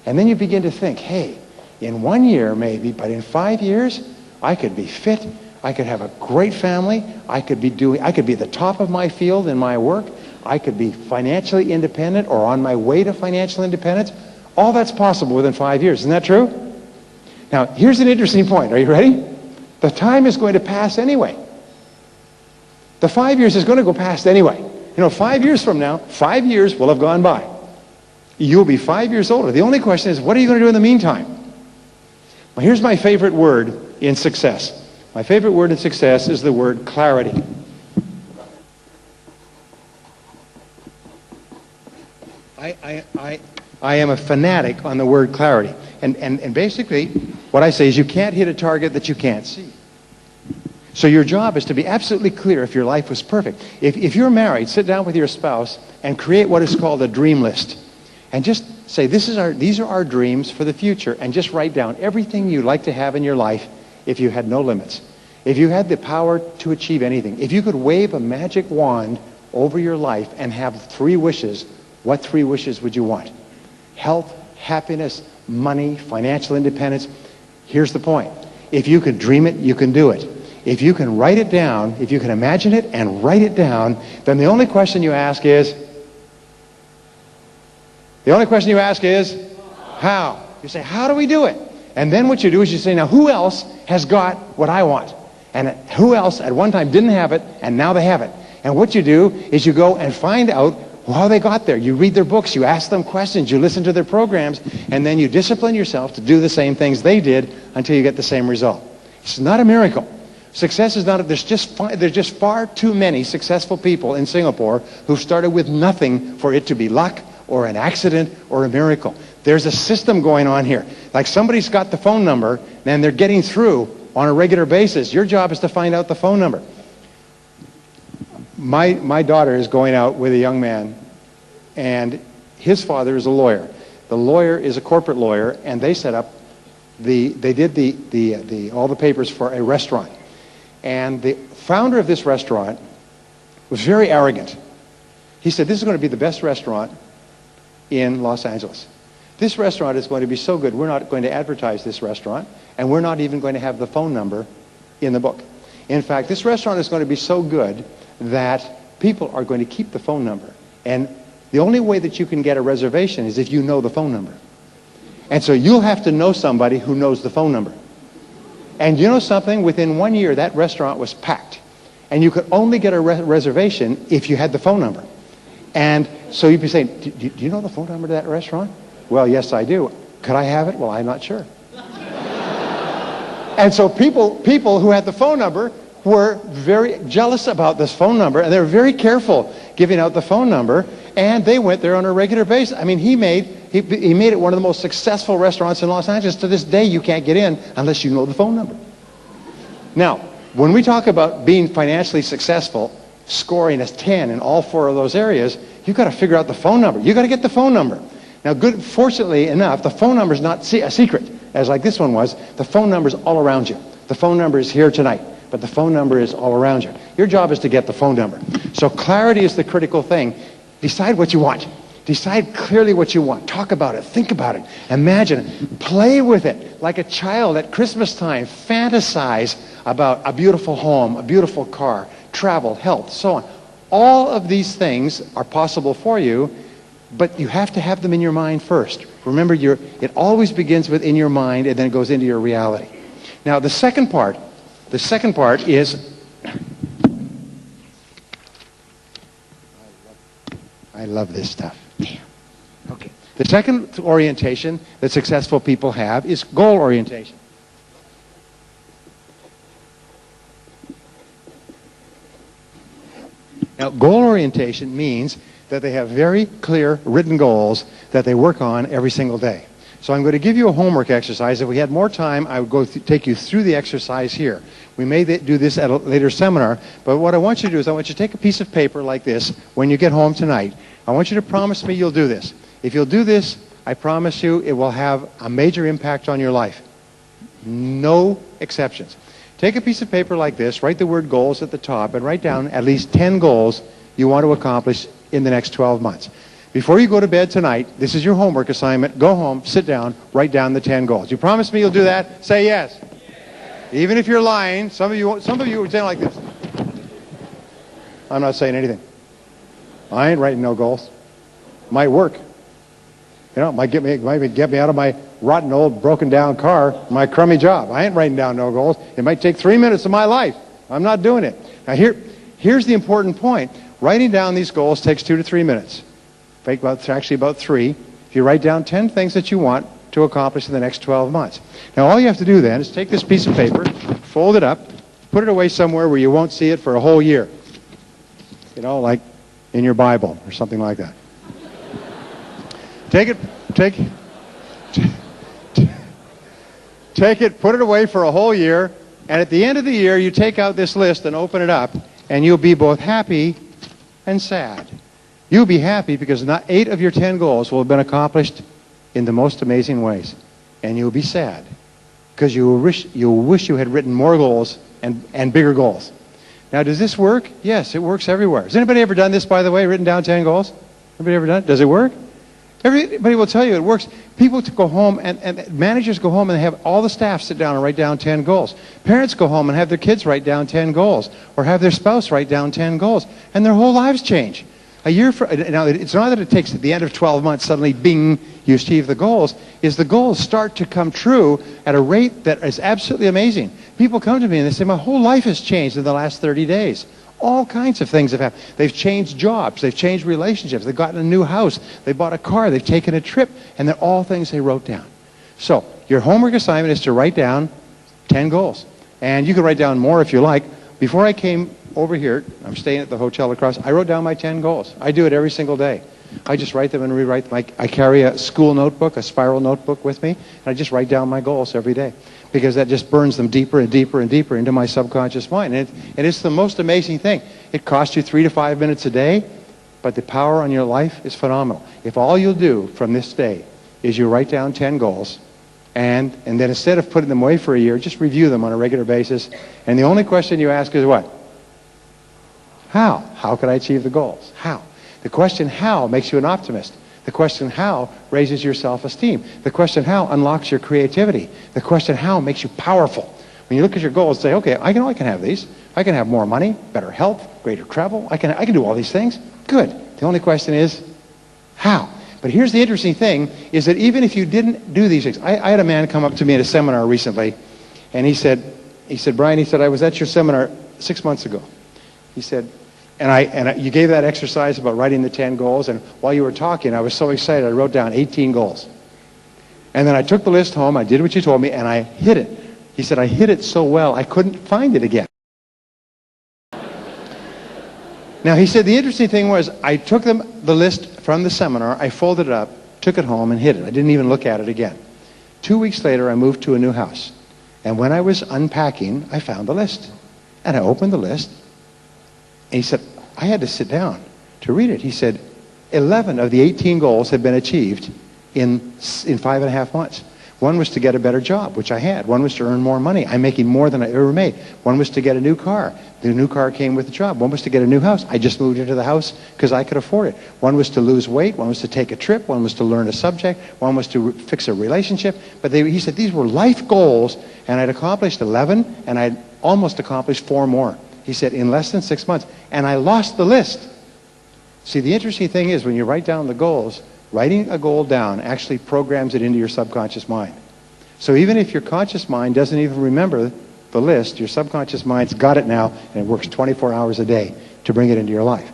And then you begin to think, hey, in 1 year maybe, but in 5 years, I could be fit, I could have a great family, I could be the top of my field in my work, I could be financially independent or on my way to financial independence. All that's possible within 5 years. Isn't that true? Now, here's an interesting point. Are you ready? The time is going to pass anyway. The 5 years is going to go past anyway. 5 years from now, 5 years will have gone by. You'll be 5 years older. The only question is, what are you going to do in the meantime? Well, here's my favorite word in success. My favorite word in success is the word clarity. I am a fanatic on the word clarity. And basically, what I say is you can't hit a target that you can't see. So your job is to be absolutely clear if your life was perfect. If you're married, sit down with your spouse and create what is called a dream list. And just say, these are our dreams for the future. And just write down everything you'd like to have in your life if you had no limits. If you had the power to achieve anything. If you could wave a magic wand over your life and have 3 wishes, what 3 wishes would you want? Health, happiness, money, financial independence. Here's the point. If you can dream it, you can do it. If you can write it down, if you can imagine it and write it down, then the only question you ask is how? You say, how do we do it? And then what you do is you say, now who else has got what I want? And who else at one time didn't have it and now they have it? And what you do is you go and find out how they got there. You read their books, you ask them questions, you listen to their programs, and then you discipline yourself to do the same things they did until you get the same result. It's not a miracle. Success is not, there's just far too many successful people in Singapore who've started with nothing for it to be luck or an accident or a miracle. There's a system going on here. Like somebody's got the phone number and they're getting through on a regular basis. Your job is to find out the phone number. My daughter is going out with a young man, and his father is a lawyer. The lawyer is a corporate lawyer, and they set up they did all the papers for a restaurant. And the founder of this restaurant was very arrogant. He said, this is going to be the best restaurant in Los Angeles. This restaurant is going to be so good, we're not going to advertise this restaurant, and we're not even going to have the phone number in the book. In fact, this restaurant is going to be so good that people are going to keep the phone number. And the only way that you can get a reservation is if you know the phone number. And so you'll have to know somebody who knows the phone number. And you know something? Within 1 year, that restaurant was packed. And you could only get a reservation if you had the phone number. And so you'd be saying, do you know the phone number to that restaurant? Well, yes, I do. Could I have it? Well, I'm not sure. And so people who had the phone number were very jealous about this phone number, and they were very careful giving out the phone number, and they went there on a regular basis. I mean, he made it one of the most successful restaurants in Los Angeles. To this day, you can't get in unless you know the phone number. Now, when we talk about being financially successful, scoring a 10 in all 4 of those areas, you've got to figure out the phone number. You've got to get the phone number. Now, fortunately enough, the phone number is not a secret, as like this one was. The phone number is all around you. The phone number is here tonight, but the phone number is all around you. Your job is to get the phone number. So clarity is the critical thing. Decide what you want. Decide clearly what you want. Talk about it. Think about it. Imagine it. Play with it. Like a child at Christmas time. Fantasize about a beautiful home, a beautiful car, travel, health, so on. All of these things are possible for you, but you have to have them in your mind first. Remember, it always begins within your mind and then it goes into your reality. Now, the second part is, I love this stuff. Damn. Okay. The second orientation that successful people have is goal orientation. Now, goal orientation means that they have very clear written goals that they work on every single day. So I'm going to give you a homework exercise. If we had more time, I would take you through the exercise here. We may do this at a later seminar, but what I want you to do is I want you to take a piece of paper like this when you get home tonight. I want you to promise me you'll do this. If you'll do this, I promise you it will have a major impact on your life. No exceptions. Take a piece of paper like this, write the word goals at the top, and write down at least 10 goals you want to accomplish in the next 12 months. Before you go to bed tonight, this is your homework assignment. Go home, sit down, write down the 10 goals. You promise me you'll do that? Say yes. Yes. Even if you're lying, some of you would say like this. I'm not saying anything. I ain't writing no goals. Might work. You know, it might get me out of my rotten old broken down car, my crummy job. I ain't writing down no goals. It might take 3 minutes of my life. I'm not doing it. Now here's the important point. Writing down these goals takes 2 to 3 minutes. Actually about 3. If you write down 10 things that you want to accomplish in the next 12 months. Now all you have to do then is take this piece of paper, fold it up, put it away somewhere where you won't see it for a whole year. You know, like in your Bible or something like that. Take it, put it away for a whole year, and at the end of the year you take out this list and open it up, and you'll be both happy and sad. You'll be happy because 8 of your 10 goals will have been accomplished in the most amazing ways. And you'll be sad because you'll wish you had written more goals and bigger goals. Now, does this work? Yes, it works everywhere. Has anybody ever done this, by the way, written down 10 goals? Anybody ever done it? Does it work? Everybody will tell you it works. People go home, and managers go home and have all the staff sit down and write down 10 goals. Parents go home and have their kids write down 10 goals, or have their spouse write down 10 goals, and their whole lives change. Now, it's not that it takes at the end of 12 months, suddenly, bing, you achieve the goals. The goals start to come true at a rate that is absolutely amazing. People come to me and they say, my whole life has changed in the last 30 days. All kinds of things have happened. They've changed jobs. They've changed relationships. They've gotten a new house. They bought a car. They've taken a trip. And they're all things they wrote down. So your homework assignment is to write down 10 goals. And you can write down more if you like. Before I came over here, I'm staying at the hotel across, I wrote down my 10 goals. I do it every single day. I just write them and rewrite them. I carry a school notebook, a spiral notebook with me, and I just write down my goals every day because that just burns them deeper and deeper and deeper into my subconscious mind. And it's the most amazing thing. It costs you 3 to 5 minutes a day, but the power on your life is phenomenal. If all you'll do from this day is you write down 10 goals, and then instead of putting them away for a year, just review them on a regular basis, and the only question you ask is what? How? How could I achieve the goals? How? The question how makes you an optimist. The question how raises your self-esteem. The question how unlocks your creativity. The question how makes you powerful. When you look at your goals and say, okay, I can have these. I can have more money, better health, greater travel. I can do all these things. Good. The only question is how. But here's the interesting thing, is that even if you didn't do these things, I had a man come up to me at a seminar recently, And he said, Brian, he said, I was at your seminar 6 months ago. He said, you gave that exercise about writing the 10 goals, and while you were talking, I was so excited, I wrote down 18 goals. And then I took the list home, I did what you told me, and I hit it. He said, I hit it so well, I couldn't find it again. Now, he said, the interesting thing was, I took the list from the seminar, I folded it up, took it home, and hid it. I didn't even look at it again. 2 weeks later, I moved to a new house. And when I was unpacking, I found the list. And I opened the list. And he said, I had to sit down to read it. He said, 11 of the 18 goals had been achieved in 5.5 months. One was to get a better job, which I had. One was to earn more money. I'm making more than I ever made. One was to get a new car. The new car came with the job. One was to get a new house. I just moved into the house because I could afford it. One was to lose weight. One was to take a trip. One was to learn a subject. One was to fix a relationship. But he said these were life goals, and I'd accomplished 11, and I'd almost accomplished 4 more. He said, in less than 6 months. And I lost the list. See, the interesting thing is when you write down the goals, writing a goal down actually programs it into your subconscious mind. So even if your conscious mind doesn't even remember the list, your subconscious mind's got it now, and it works 24 hours a day to bring it into your life.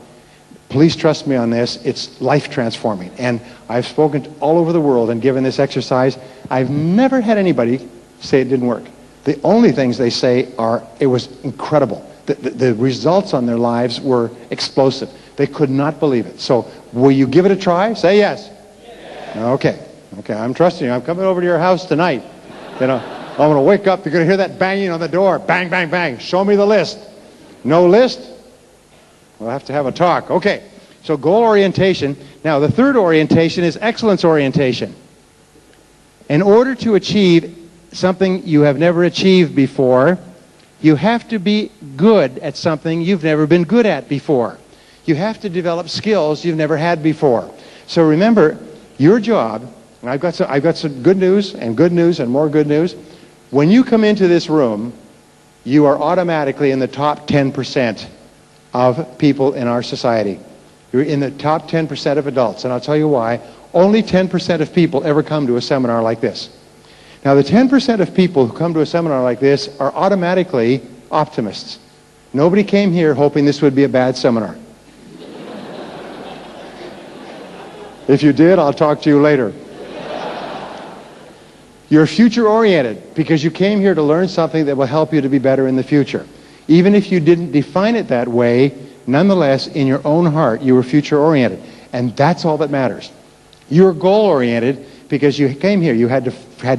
Please trust me on this. It's life transforming. And I've spoken all over the world and given this exercise. I've never had anybody say it didn't work. The only things they say are, it was incredible. The results on their lives were explosive. They could not believe it. So will you give it a try? Say yes. Yes. Okay, I'm trusting you. I'm coming over to your house tonight. You know, I'm going to wake up. You're going to hear that banging on the door. Bang, bang, bang. Show me the list. No list? We'll have to have a talk. Okay, so goal orientation. Now, the third orientation is excellence orientation. In order to achieve something you have never achieved before, you have to be good at something you've never been good at before. You have to develop skills you've never had before. So remember, your job, and I've got some good news and more good news. When you come into this room, you are automatically in the top 10% of people in our society. You're in the top 10% of adults, and I'll tell you why. Only 10% of people ever come to a seminar like this. Now, the 10% of people who come to a seminar like this are automatically optimists. Nobody came here hoping this would be a bad seminar. If you did, I'll talk to you later. You're future-oriented because you came here to learn something that will help you to be better in the future. Even if you didn't define it that way, nonetheless, in your own heart, you were future-oriented. And that's all that matters. You're goal-oriented because you came here. You had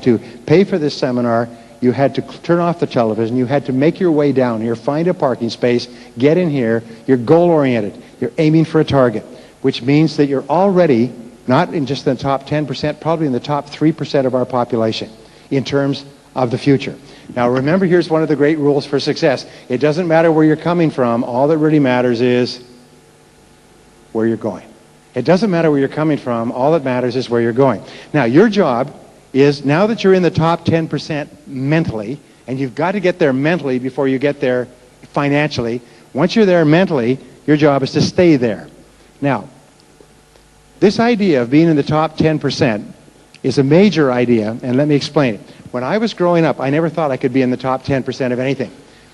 to pay for this seminar. You had to turn off the television. You had to make your way down here, find a parking space, get in here. You're goal-oriented. You're aiming for a target, which means that you're already not in just the top 10%, probably in the top 3% of our population in terms of the future. Now remember, here's one of the great rules for success. It doesn't matter where you're coming from. All that really matters is where you're going. It doesn't matter where you're coming from. All that matters is where you're going. Now your job is, now that you're in the top 10% mentally, and you've got to get there mentally before you get there financially, once you're there mentally, your job is to stay there. Now, this idea of being in the top 10% is a major idea, and let me explain it. When I was growing up, I never thought I could be in the top 10% of anything.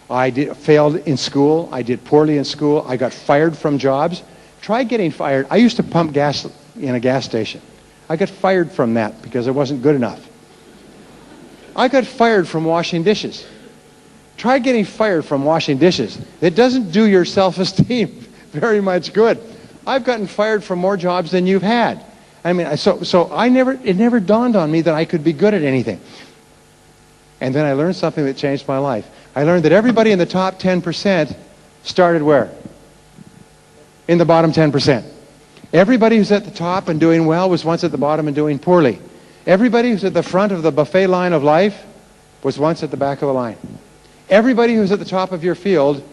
I failed in school. I did poorly in school. I got fired from jobs. Try getting fired. I used to pump gas in a gas station. I got fired from that because I wasn't good enough. I got fired from washing dishes. Try getting fired from washing dishes. It doesn't do your self-esteem very much good. I've gotten fired from more jobs than you've had. I mean, it never dawned on me that I could be good at anything. And then I learned something that changed my life. I learned that everybody in the top 10% started where? In the bottom 10%. Everybody who's at the top and doing well was once at the bottom and doing poorly. Everybody who's at the front of the buffet line of life was once at the back of the line. Everybody who's at the top of your field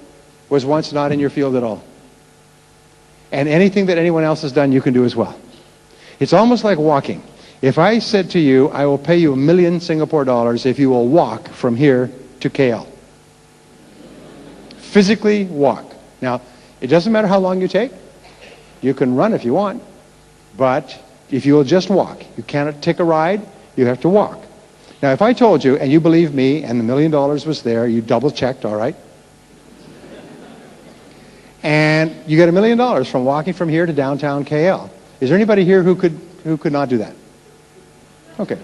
was once not in your field at all. And anything that anyone else has done, you can do as well. It's almost like walking. If I said to you, I will pay you $1,000,000 Singapore dollars if you will walk from here to KL. Physically walk. Now, it doesn't matter how long you take. You can run if you want. But if you will just walk, you cannot take a ride, you have to walk. Now, if I told you, and you believe me, and the $1 million was there, you double-checked, all right? And you get $1 million from walking from here to downtown KL. Is there anybody here who could not do that? Okay.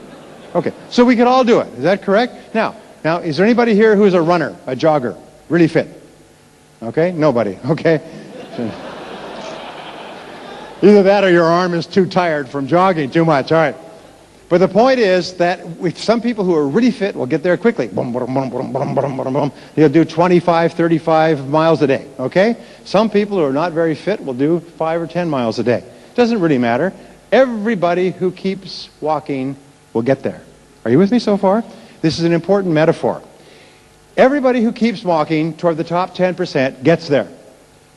Okay. So we could all do it. Is that correct? Now, is there anybody here who is a runner, a jogger, really fit? Okay? Nobody. Okay. Either that or your arm is too tired from jogging too much. All right. But the point is that some people who are really fit will get there quickly. They'll do 25, 35 miles a day. Okay? Some people who are not very fit will do 5 or 10 miles a day. Doesn't really matter. Everybody who keeps walking will get there. Are you with me so far? This is an important metaphor. Everybody who keeps walking toward the top 10% gets there.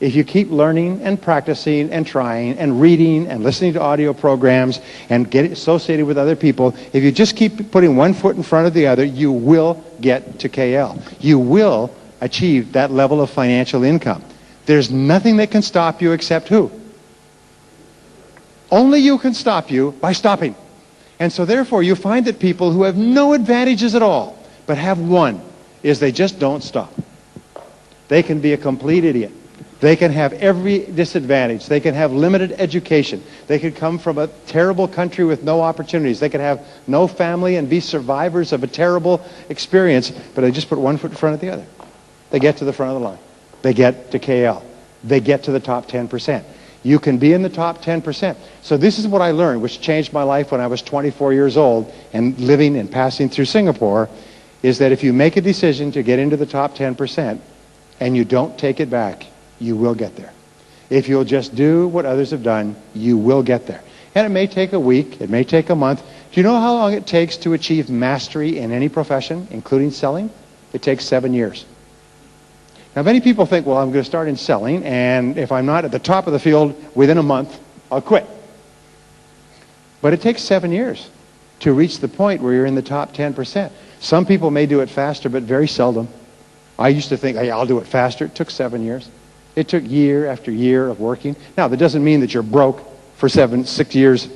If you keep learning and practicing and trying and reading and listening to audio programs and get associated with other people, if you just keep putting one foot in front of the other, you will get to KL. You will achieve that level of financial income. There's nothing that can stop you except who? Only you can stop you by stopping. And so therefore you find that people who have no advantages at all, but have one, is they just don't stop. They can be a complete idiot. They can have every disadvantage. They can have limited education. They could come from a terrible country with no opportunities. They could have no family and be survivors of a terrible experience, but they just put one foot in front of the other. They get to the front of the line. They get to KL. They get to the top 10%. You can be in the top 10%. So this is what I learned, which changed my life when I was 24 years old and living and passing through Singapore, is that if you make a decision to get into the top 10% and you don't take it back, you will get there. If you'll just do what others have done, you will get there. And it may take a week, it may take a month. Do you know how long it takes to achieve mastery in any profession, including selling? It takes 7 years. Now, many people think, well, I'm going to start in selling, and if I'm not at the top of the field within a month, I'll quit. But it takes 7 years to reach the point where you're in the top 10%. Some people may do it faster, but very seldom. I used to think, hey, I'll do it faster. It took 7 years. It took year after year of working. Now, that doesn't mean that you're broke for 6 years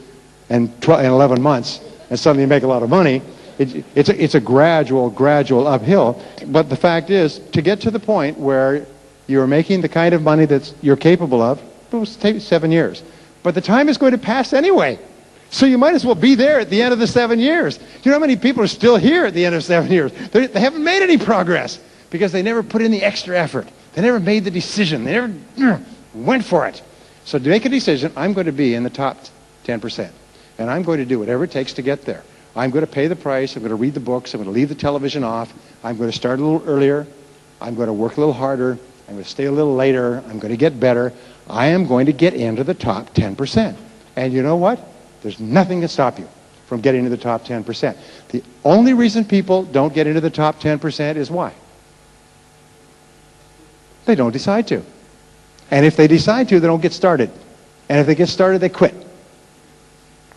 and 11 months and suddenly you make a lot of money. It's a gradual uphill. But the fact is, to get to the point where you're making the kind of money that you're capable of, it will take 7 years. But the time is going to pass anyway. So you might as well be there at the end of the 7 years. Do you know how many people are still here at the end of 7 years? They haven't made any progress because they never put in the extra effort. They never made the decision. They never went for it. So to make a decision, I'm going to be in the top 10%. And I'm going to do whatever it takes to get there. I'm going to pay the price. I'm going to read the books. I'm going to leave the television off. I'm going to start a little earlier. I'm going to work a little harder. I'm going to stay a little later. I'm going to get better. I am going to get into the top 10%. And you know what? There's nothing to stop you from getting into the top 10%. The only reason people don't get into the top 10% is why? They don't decide to. And if they decide to, they don't get started. And if they get started, they quit.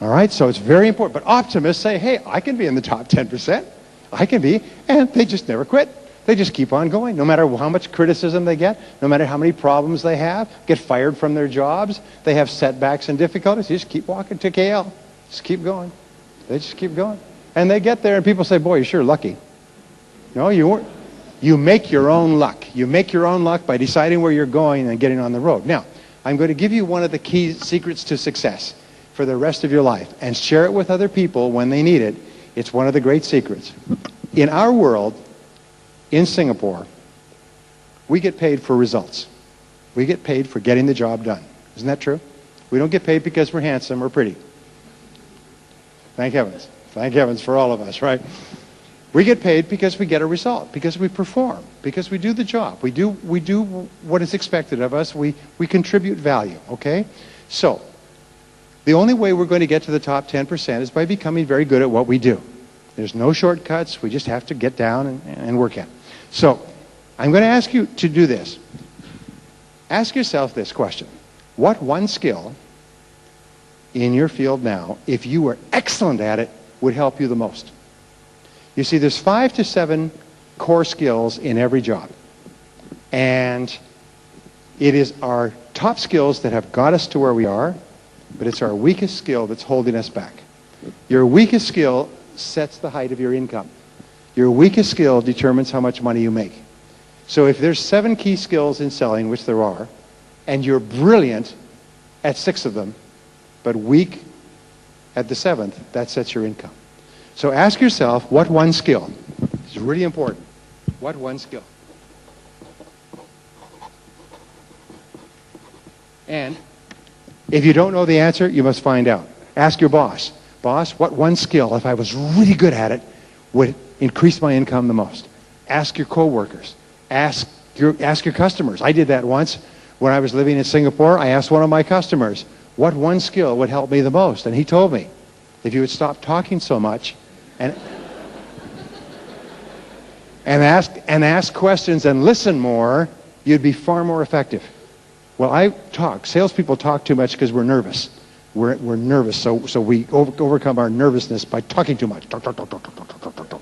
All right? So it's very important. But optimists say, hey, I can be in the top 10%. I can be. And they just never quit. They just keep on going. No matter how much criticism they get, no matter how many problems they have, get fired from their jobs, they have setbacks and difficulties. You just keep walking to KL. Just keep going. They just keep going. And they get there and people say, boy, you're sure lucky. No, you weren't. You make your own luck. You make your own luck by deciding where you're going and getting on the road. Now, I'm going to give you one of the key secrets to success for the rest of your life and share it with other people when they need it. It's one of the great secrets. In our world, in Singapore, we get paid for results. We get paid for getting the job done. Isn't that true? We don't get paid because we're handsome or pretty. Thank heavens. Thank heavens for all of us, right? We get paid because we get a result, because we perform, because we do the job. We do what is expected of us. We contribute value, okay? So, the only way we're going to get to the top 10% is by becoming very good at what we do. There's no shortcuts. We just have to get down and work at it. So, I'm going to ask you to do this. Ask yourself this question. What one skill in your field now, if you were excellent at it, would help you the most? You see, there's 5 to 7 core skills in every job. And it is our top skills that have got us to where we are, but it's our weakest skill that's holding us back. Your weakest skill sets the height of your income. Your weakest skill determines how much money you make. So if there's 7 key skills in selling, which there are, and you're brilliant at 6 of them, but weak at the 7th, that sets your income. So ask yourself, what one skill? It's really important. What one skill? And if you don't know the answer, you must find out. Ask your boss. Boss, what one skill, if I was really good at it, would increase my income the most? Ask your coworkers. Ask your customers. I did that once when I was living in Singapore. I asked one of my customers, what one skill would help me the most? And he told me, if you would stop talking so much and ask questions and listen more, you'd be far more effective. Well, I talk. Salespeople talk too much because we're nervous. We're nervous, so we overcome our nervousness by talking too much. Talk, talk, talk, talk, talk, talk, talk, talk, talk.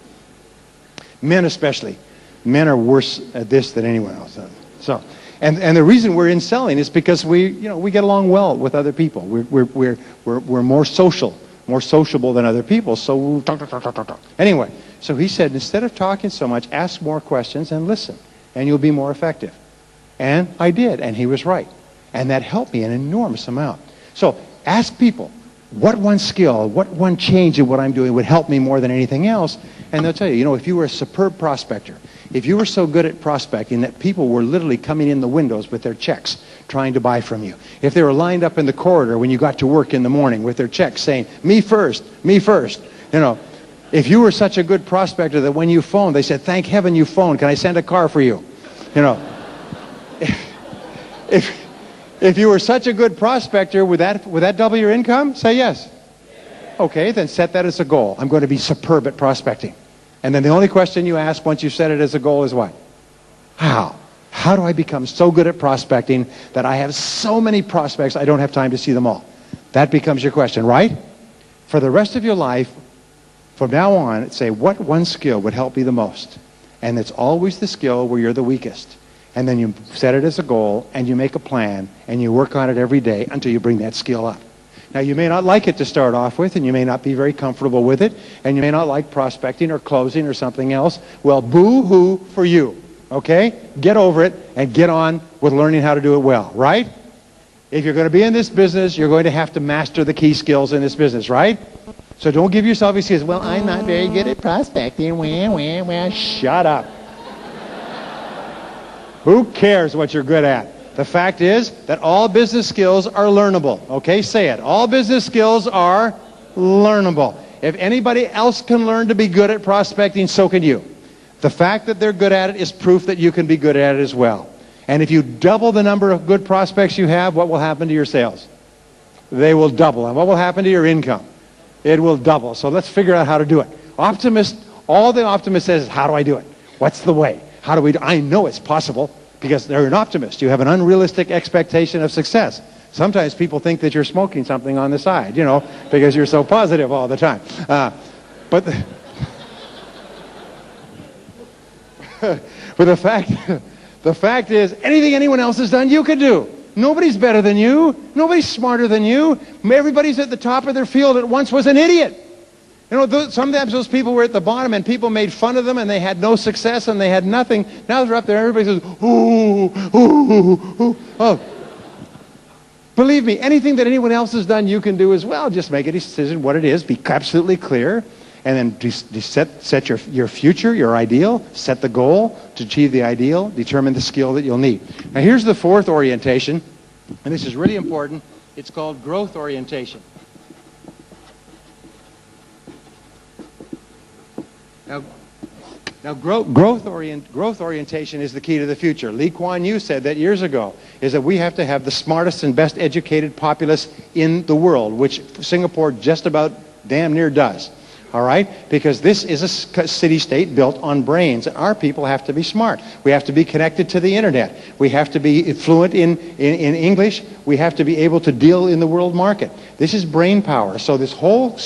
Men especially. Men are worse at this than anyone else. So, and the reason we're in selling is because we get along well with other people. We're more sociable than other people. So talk, talk, talk, talk, talk. Anyway, so he said, instead of talking so much, ask more questions and listen, and you'll be more effective. And I did, and he was right, and that helped me an enormous amount. So ask people, what one skill, what one change in what I'm doing would help me more than anything else? And they'll tell you, if you were a superb prospector, if you were so good at prospecting that people were literally coming in the windows with their checks trying to buy from you, if they were lined up in the corridor when you got to work in the morning with their checks saying, me first, if you were such a good prospector that when you phoned, they said, thank heaven you phoned, can I send a car for you? If you were such a good prospector, would that double your income? Say yes. Okay, then set that as a goal. I'm going to be superb at prospecting. And then the only question you ask once you set it as a goal is what? How? How do I become so good at prospecting that I have so many prospects I don't have time to see them all? That becomes your question, right? For the rest of your life, from now on, say, what one skill would help me the most? And it's always the skill where you're the weakest. And then you set it as a goal, and you make a plan, and you work on it every day until you bring that skill up. Now, you may not like it to start off with, and you may not be very comfortable with it, and you may not like prospecting or closing or something else. Well, boo-hoo for you, okay? Get over it and get on with learning how to do it well, right? If you're going to be in this business, you're going to have to master the key skills in this business, right? So don't give yourself excuses. Well, I'm not very good at prospecting. Well, shut up. Who cares what you're good at? The fact is that all business skills are learnable. Okay, say it. All business skills are learnable. If anybody else can learn to be good at prospecting, so can you. The fact that they're good at it is proof that you can be good at it as well. And if you double the number of good prospects you have, what will happen to your sales? They will double. And what will happen to your income? It will double. So let's figure out how to do it. All the optimist says is, how do I do it? What's the way? How do we do it? I know it's possible. Because they're an optimist. You have an unrealistic expectation of success. Sometimes people think that you're smoking something on the side, because you're so positive all the time. But the fact is, anything anyone else has done, you can do. Nobody's better than you. Nobody's smarter than you. Everybody's at the top of their field at once was an idiot. Sometimes those people were at the bottom and people made fun of them and they had no success and they had nothing. Now they're up there and everybody says, ooh, ooh, ooh. Oh. Believe me, anything that anyone else has done, you can do as well. Just make a decision what it is. Be absolutely clear. And then set your future, your ideal. Set the goal to achieve the ideal. Determine the skill that you'll need. Now here's the fourth orientation. And this is really important. It's called growth orientation. Now growth orientation is the key to the future. Lee Kuan Yew said that years ago, is that we have to have the smartest and best educated populace in the world, which Singapore just about damn near does. All right? Because this is a city-state built on brains. And our people have to be smart. We have to be connected to the internet. We have to be fluent in English. We have to be able to deal in the world market. This is brain power. So this whole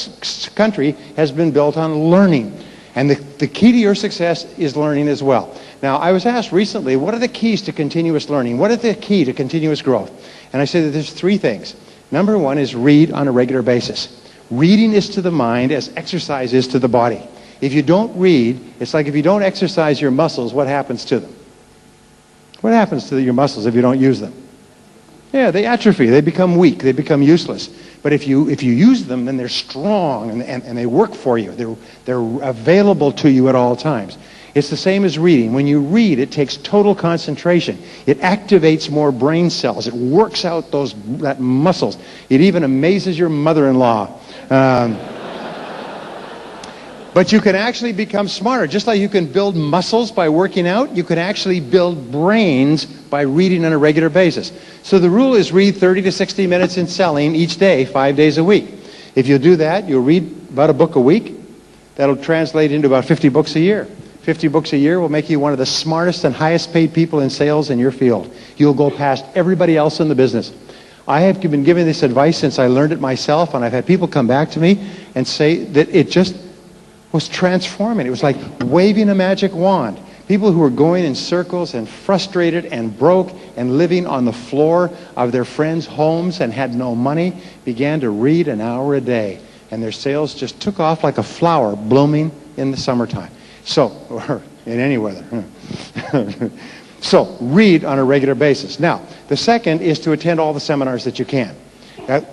country has been built on learning. And the key to your success is learning as well. Now, I was asked recently, what are the keys to continuous learning? What is the key to continuous growth? And I said that there's 3 things. Number 1 is read on a regular basis. Reading is to the mind as exercise is to the body. If you don't read, it's like if you don't exercise your muscles, what happens to them? What happens to your muscles if you don't use them? Yeah, they atrophy. They become weak. They become useless. But if you use them, then they're strong and they work for you. They're available to you at all times. It's the same as reading. When you read, it takes total concentration. It activates more brain cells. It works out that muscles. It even amazes your mother-in-law. But you can actually become smarter. Just like you can build muscles by working out, you can actually build brains by reading on a regular basis. So the rule is read 30 to 60 minutes in selling each day, 5 days a week. If you do that, you'll read about a book a week. That'll translate into about 50 books a year. 50 books a year will make you one of the smartest and highest paid people in sales in your field. You'll go past everybody else in the business. I have been giving this advice since I learned it myself, and I've had people come back to me and say that it just was transforming. It was like waving a magic wand. People who were going in circles and frustrated and broke and living on the floor of their friends' homes and had no money began to read an hour a day, and their sales just took off like a flower blooming in the summertime. So, or in any weather. So, read on a regular basis. Now, the second is to attend all the seminars that you can.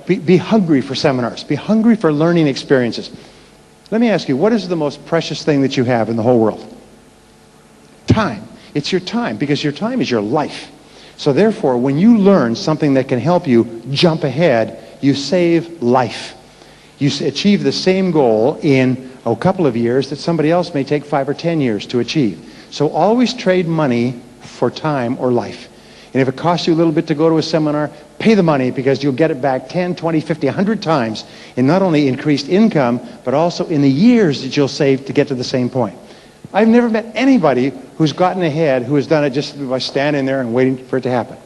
Be hungry for seminars. Be hungry for learning experiences. Let me ask you, what is the most precious thing that you have in the whole world? Time. It's your time, because your time is your life. So therefore, when you learn something that can help you jump ahead, you save life. You achieve the same goal in a couple of years that somebody else may take 5 or 10 years to achieve. So always trade money for time or life. And if it costs you a little bit to go to a seminar, pay the money, because you'll get it back 10, 20, 50, 100 times in not only increased income, but also in the years that you'll save to get to the same point. I've never met anybody who's gotten ahead who has done it just by standing there and waiting for it to happen.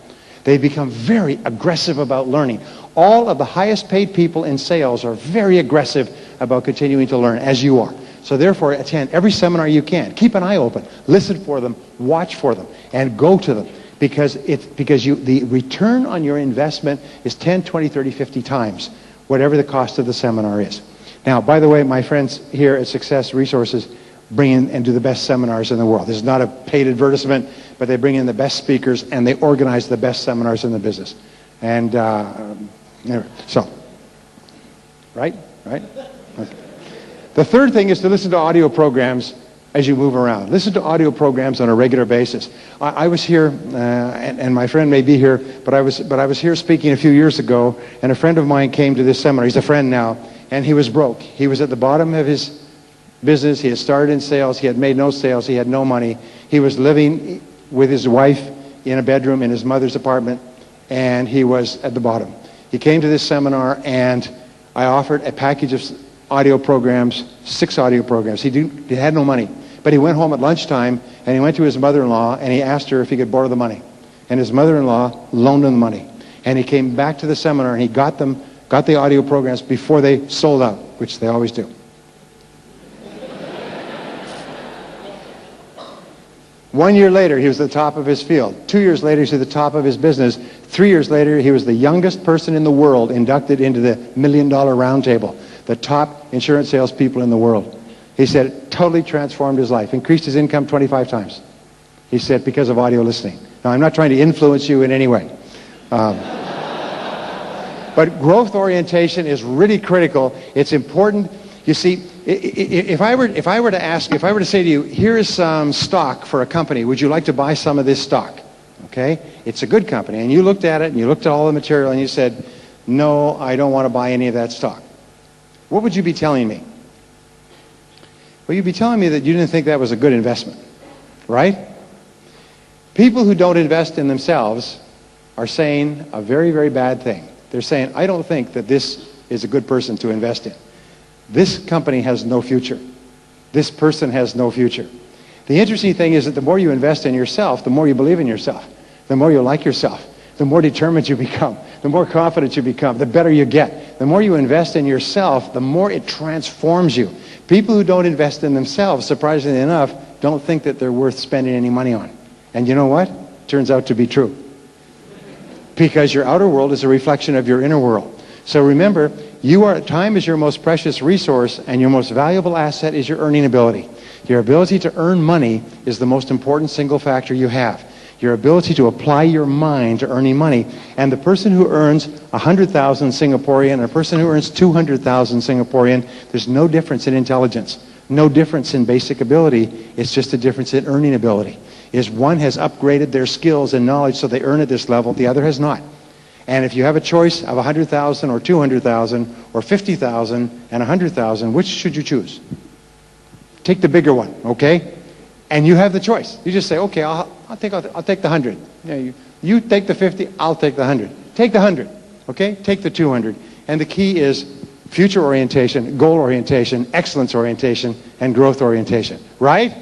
They've become very aggressive about learning. All of the highest paid people in sales are very aggressive about continuing to learn, as you are. So therefore, attend every seminar you can. Keep an eye open. Listen for them. Watch for them. And go to them. Because the return on your investment is 10, 20, 30, 50 times whatever the cost of the seminar is. Now, by the way, my friends here at Success Resources bring in and do the best seminars in the world. This is not a paid advertisement, but they bring in the best speakers and they organize the best seminars in the business. And so, right? Okay. The third thing is to listen to audio programs as you move around. Listen to audio programs on a regular basis. I was here, and my friend may be here, but I was here speaking a few years ago, and a friend of mine came to this seminar. He's a friend now, and he was broke. He was at the bottom of his business. He had started in sales. He had made no sales. He had no money. He was living with his wife in a bedroom in his mother's apartment, and he was at the bottom. He came to this seminar, and I offered a package of audio programs, 6 audio programs. He had no money. But he went home at lunchtime, and he went to his mother-in-law, and he asked her if he could borrow the money. And his mother-in-law loaned him the money. And he came back to the seminar, and he got the audio programs before they sold out, which they always do. 1 year later, he was at the top of his field. 2 years later, he was at the top of his business. 3 years later, he was the youngest person in the world inducted into the $1 Million Roundtable, the top insurance salespeople in the world. He said it totally transformed his life, increased his income 25 times. He said because of audio listening. Now, I'm not trying to influence you in any way. But growth orientation is really critical. It's important. You see, if I were to say to you, here is some stock for a company, would you like to buy some of this stock? Okay? It's a good company. And you looked at it, and you looked at all the material, and you said, no, I don't want to buy any of that stock. What would you be telling me? Well, you'd be telling me that you didn't think that was a good investment, right? People who don't invest in themselves are saying a very, very bad thing. They're saying, I don't think that this is a good person to invest in. This company has no future. This person has no future. The interesting thing is that the more you invest in yourself, the more you believe in yourself, the more you like yourself, the more determined you become, the more confident you become, the better you get. The more you invest in yourself, the more it transforms you. People who don't invest in themselves, surprisingly enough, don't think that they're worth spending any money on. And you know what? Turns out to be true. Because your outer world is a reflection of your inner world. So remember, Time is your most precious resource, and your most valuable asset is your earning ability. Your ability to earn money is the most important single factor you have. Your ability to apply your mind to earning money. And the person who earns 100,000 Singaporean and a person who earns 200,000 Singaporean, there's no difference in intelligence, no difference in basic ability. It's just a difference in earning ability. One has upgraded their skills and knowledge so they earn at this level, the other has not. And if you have a choice of 100,000 or 200,000 or 50,000 and 100,000, which should you choose? Take the bigger one, okay? And you have the choice. You just say, okay, I'll take the 100. You take the 50, I'll take the 100. Take the 100, okay? Take the 200. And the key is future orientation, goal orientation, excellence orientation, and growth orientation, right?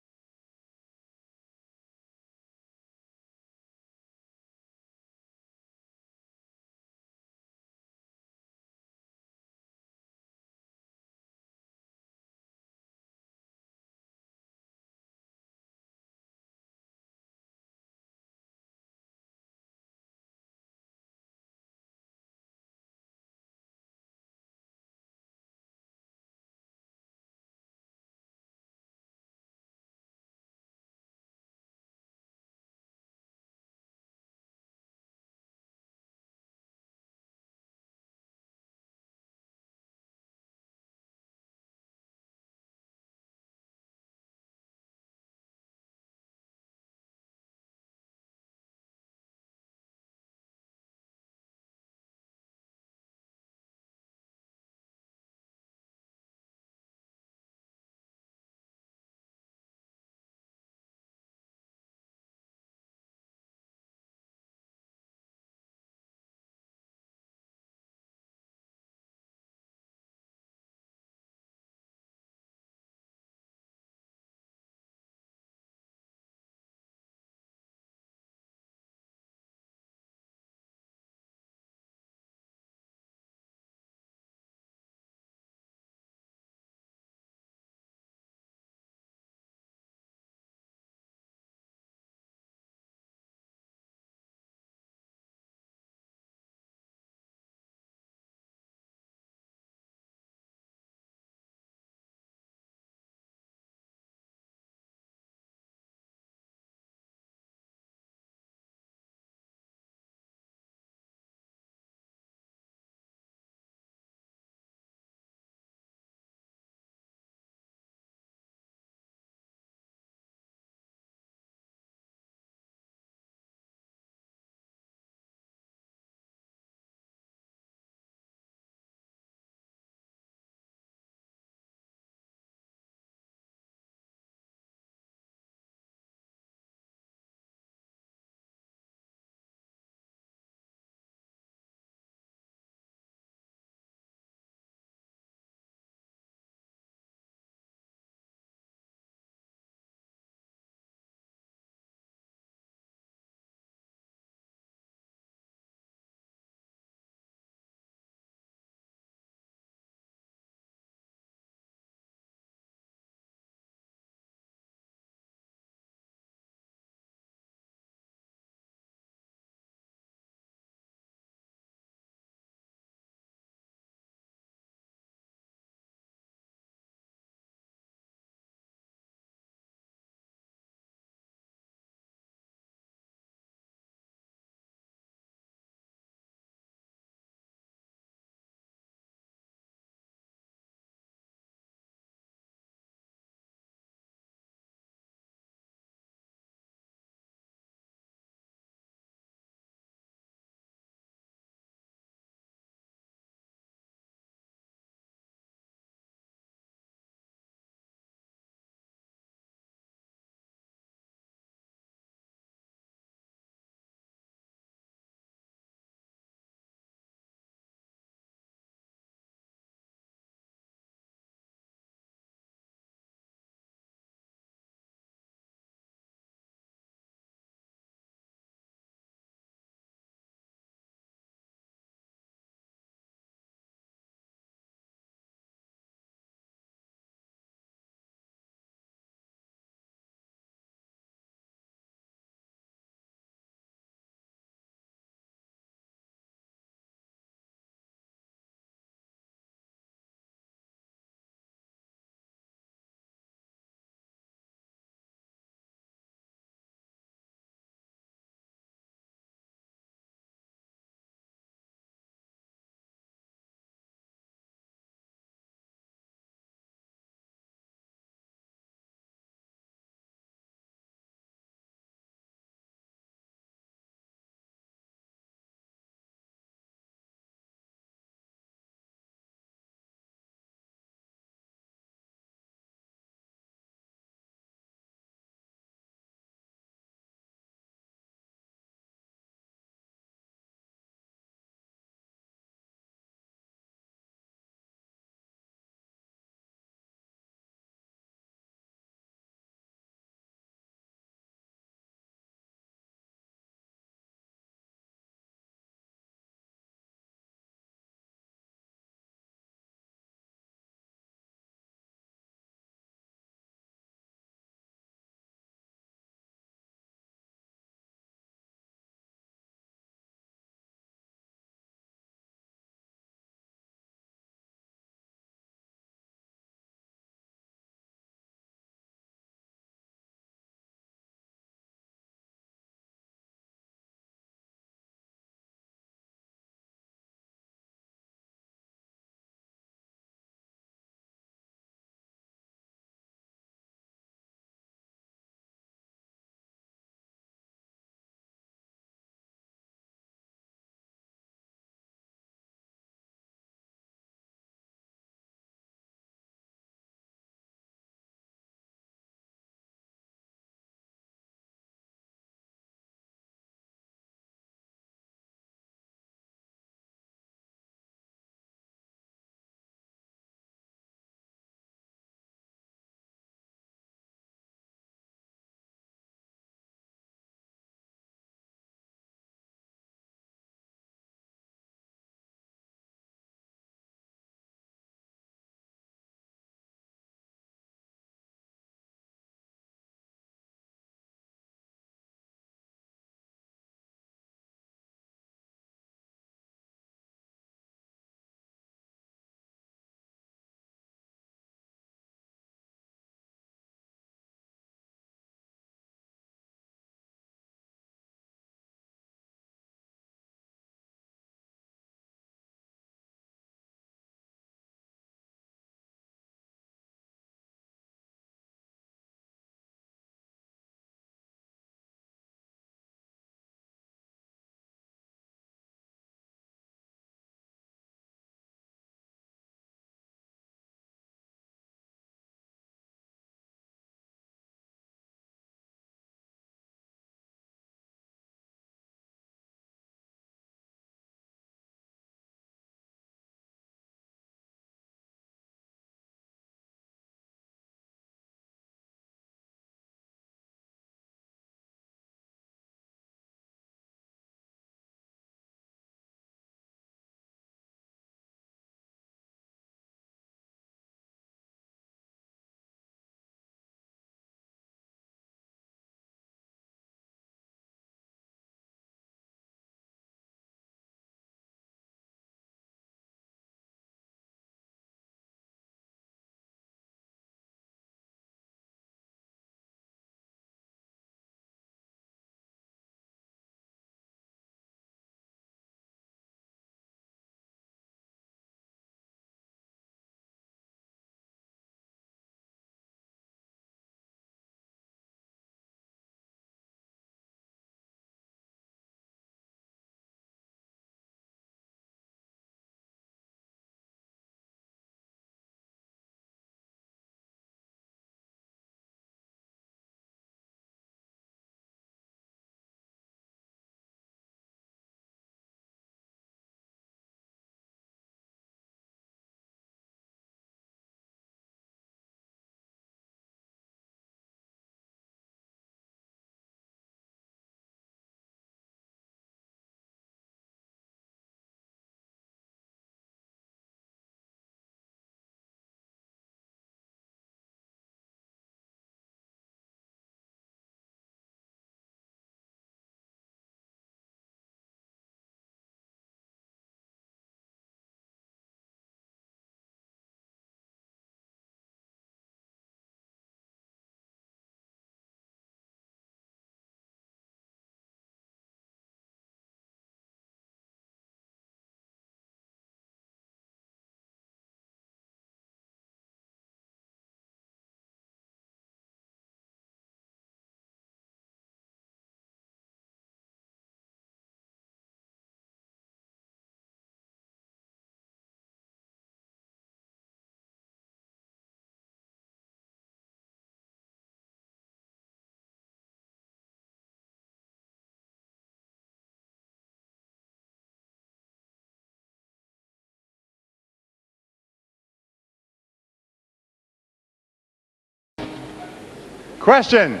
Question.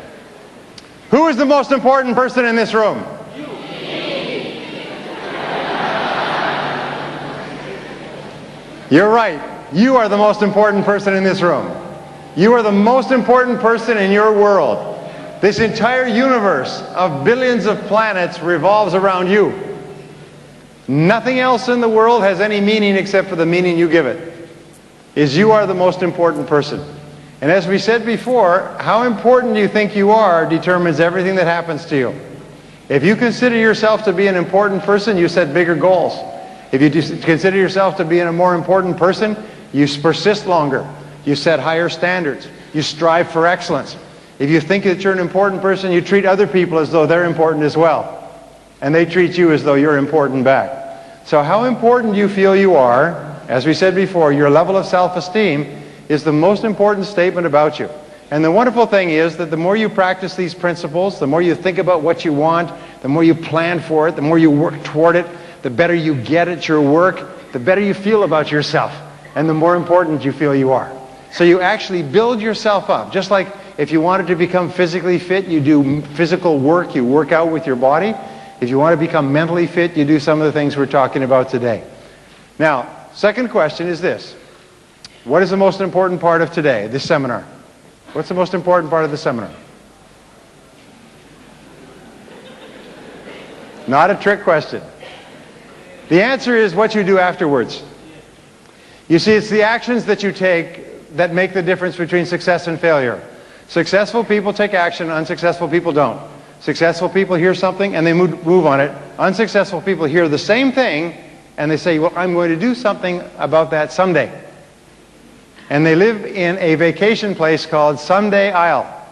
Who is the most important person in this room? You're right. You are the most important person in this room. You are the most important person in your world. This entire universe of billions of planets revolves around you. Nothing else in the world has any meaning except for the meaning you give it. You are the most important person. And as we said before, how important you think you are determines everything that happens to you. If you consider yourself to be an important person, you set bigger goals. If you consider yourself to be a more important person, you persist longer. You set higher standards. You strive for excellence. If you think that you're an important person, you treat other people as though they're important as well. And they treat you as though you're important back. So how important you feel you are, as we said before, your level of self-esteem is the most important statement about you. And the wonderful thing is that the more you practice these principles, the more you think about what you want, the more you plan for it, the more you work toward it, the better you get at your work, the better you feel about yourself, and the more important you feel you are. So you actually build yourself up. Just like if you wanted to become physically fit, you do physical work, you work out with your body. If you want to become mentally fit, you do some of the things we're talking about today. Now, second question is this. What is the most important part of today, this seminar? What's the most important part of the seminar? Not a trick question. The answer is what you do afterwards. You see, it's the actions that you take that make the difference between success and failure. Successful people take action, unsuccessful people don't. Successful people hear something and they move on it. Unsuccessful people hear the same thing and they say, well, I'm going to do something about that someday. And they live in a vacation place called Someday Isle.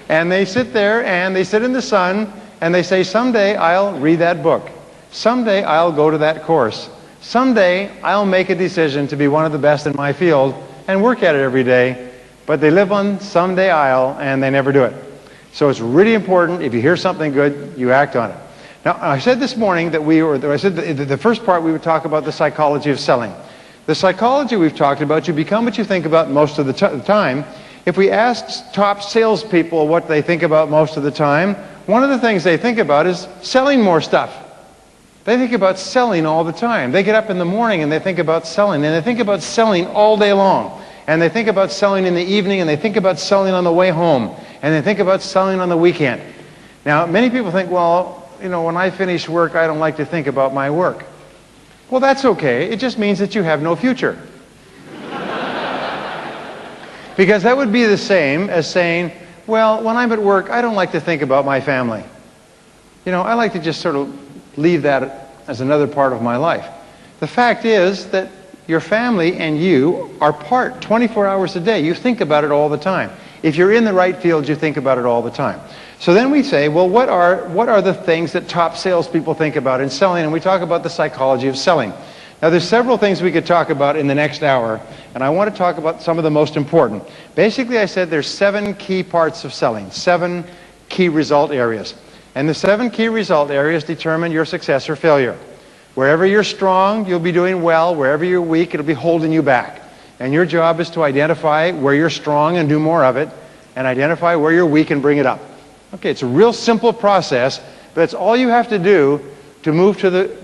And they sit there and they sit in the sun and they say, someday I'll read that book. Someday I'll go to that course. Someday I'll make a decision to be one of the best in my field and work at it every day. But they live on Someday Isle and they never do it. So it's really important, if you hear something good, you act on it. Now, I said this morning that the first part we would talk about the psychology of selling. The psychology we've talked about, you become what you think about most of the time. If we asked top salespeople what they think about most of the time, one of the things they think about is selling more stuff. They think about selling all the time. They get up in the morning and they think about selling, and they think about selling all day long. And they think about selling in the evening, and they think about selling on the way home, and they think about selling on the weekend. Now, many people think, well, you know, when I finish work, I don't like to think about my work. Well, that's okay. It just means that you have no future. Because that would be the same as saying, well, when I'm at work, I don't like to think about my family. You know, I like to just sort of leave that as another part of my life. The fact is that your family and you are part 24 hours a day. You think about it all the time. If you're in the right field, you think about it all the time. So then we say, well, what are the things that top salespeople think about in selling? And we talk about the psychology of selling. Now, there's several things we could talk about in the next hour, and I want to talk about some of the most important. Basically, I said there's 7 key parts of selling, 7 key result areas. And the 7 key result areas determine your success or failure. Wherever you're strong, you'll be doing well. Wherever you're weak, it'll be holding you back. And your job is to identify where you're strong and do more of it, and identify where you're weak and bring it up. Okay, it's a real simple process, but it's all you have to do to move to the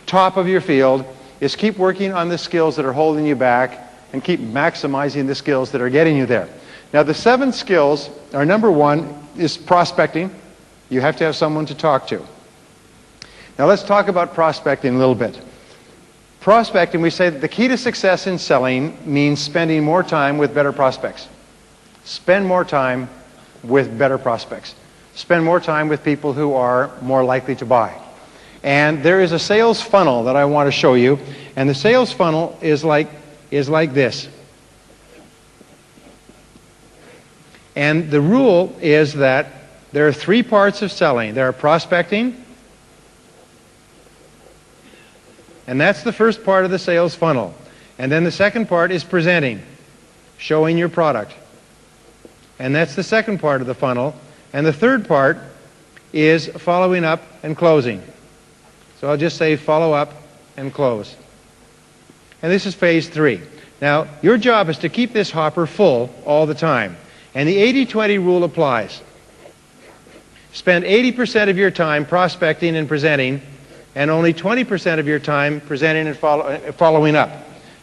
top of your field is keep working on the skills that are holding you back and keep maximizing the skills that are getting you there. Now, the 7 skills are, number 1 is prospecting. You have to have someone to talk to. Now, let's talk about prospecting a little bit. Prospecting, we say that the key to success in selling means spending more time with better prospects. Spend more time with better prospects. Spend more time with people who are more likely to buy. And there is a sales funnel that I want to show you, and the sales funnel is like this. And the rule is that there are 3 parts of selling. There are prospecting, and that's the first part of the sales funnel. And then the second part is presenting, showing your product. And that's the second part of the funnel. And the third part is following up and closing. So I'll just say follow up and close. And this is phase 3. Now, your job is to keep this hopper full all the time. And the 80-20 rule applies. Spend 80% of your time prospecting and presenting, and only 20% of your time presenting and following up.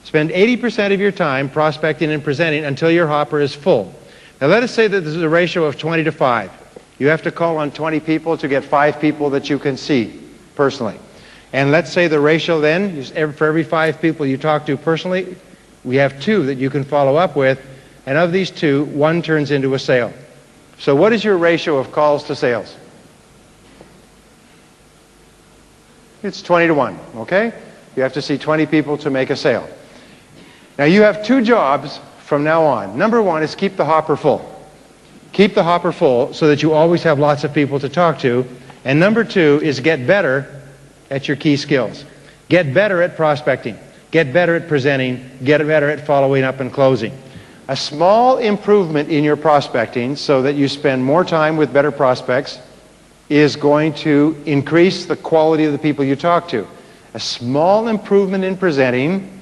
Spend 80% of your time prospecting and presenting until your hopper is full. Now let us say that this is a ratio of 20 to 5. You have to call on 20 people to get 5 people that you can see personally. And let's say the ratio then, for every 5 people you talk to personally, we have 2 that you can follow up with, and of these 2, 1 turns into a sale. So what is your ratio of calls to sales? It's 20 to 1, okay? You have to see 20 people to make a sale. Now you have 2 jobs from now on. Number 1 is keep the hopper full. Keep the hopper full so that you always have lots of people to talk to. And number 2 is get better at your key skills. Get better at prospecting. Get better at presenting. Get better at following up and closing. A small improvement in your prospecting so that you spend more time with better prospects is going to increase the quality of the people you talk to. A small improvement in presenting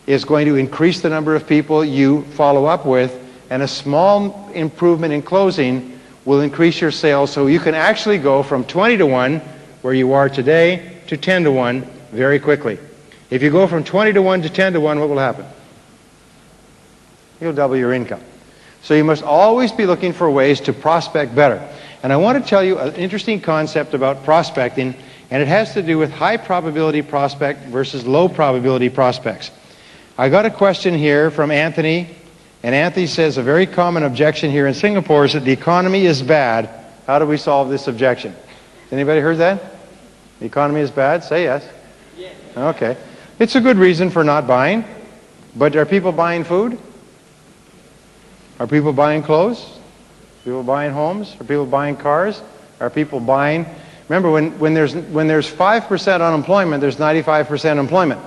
is going to increase the number of people you follow up with, and a small improvement in closing will increase your sales, so you can actually go from 20 to 1, where you are today, to 10 to 1 very quickly. If you go from 20 to 1 to 10 to 1, what will happen? You'll double your income. So you must always be looking for ways to prospect better. And I want to tell you an interesting concept about prospecting, and it has to do with high probability prospect versus low probability prospects. I got a question here from Anthony, and Anthony says a very common objection here in Singapore is that the economy is bad. How do we solve this objection? Anybody heard that? The economy is bad? Say yes. Yes. Okay. It's a good reason for not buying, but are people buying food? Are people buying clothes? Are people buying homes? Are people buying cars? Are people buying... Remember, when there's 5% unemployment, there's 95% employment.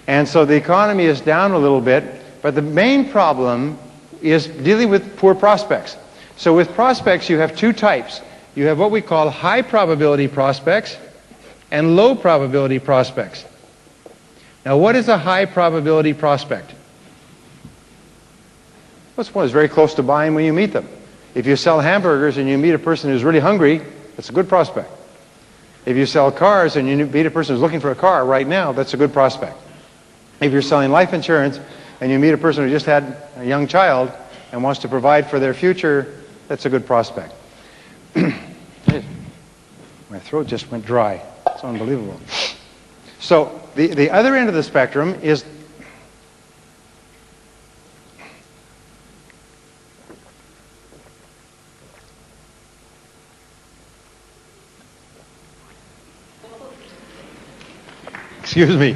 And so the economy is down a little bit, but the main problem is dealing with poor prospects. So with prospects, you have 2 types. You have what we call high probability prospects and low probability prospects. Now, what is a high probability prospect? Well, it's one that's very close to buying when you meet them. If you sell hamburgers and you meet a person who's really hungry, that's a good prospect. If you sell cars and you meet a person who's looking for a car right now, that's a good prospect. If you're selling life insurance and you meet a person who just had a young child and wants to provide for their future, that's a good prospect. My throat just went dry. It's unbelievable. So the other end of the spectrum is excuse me.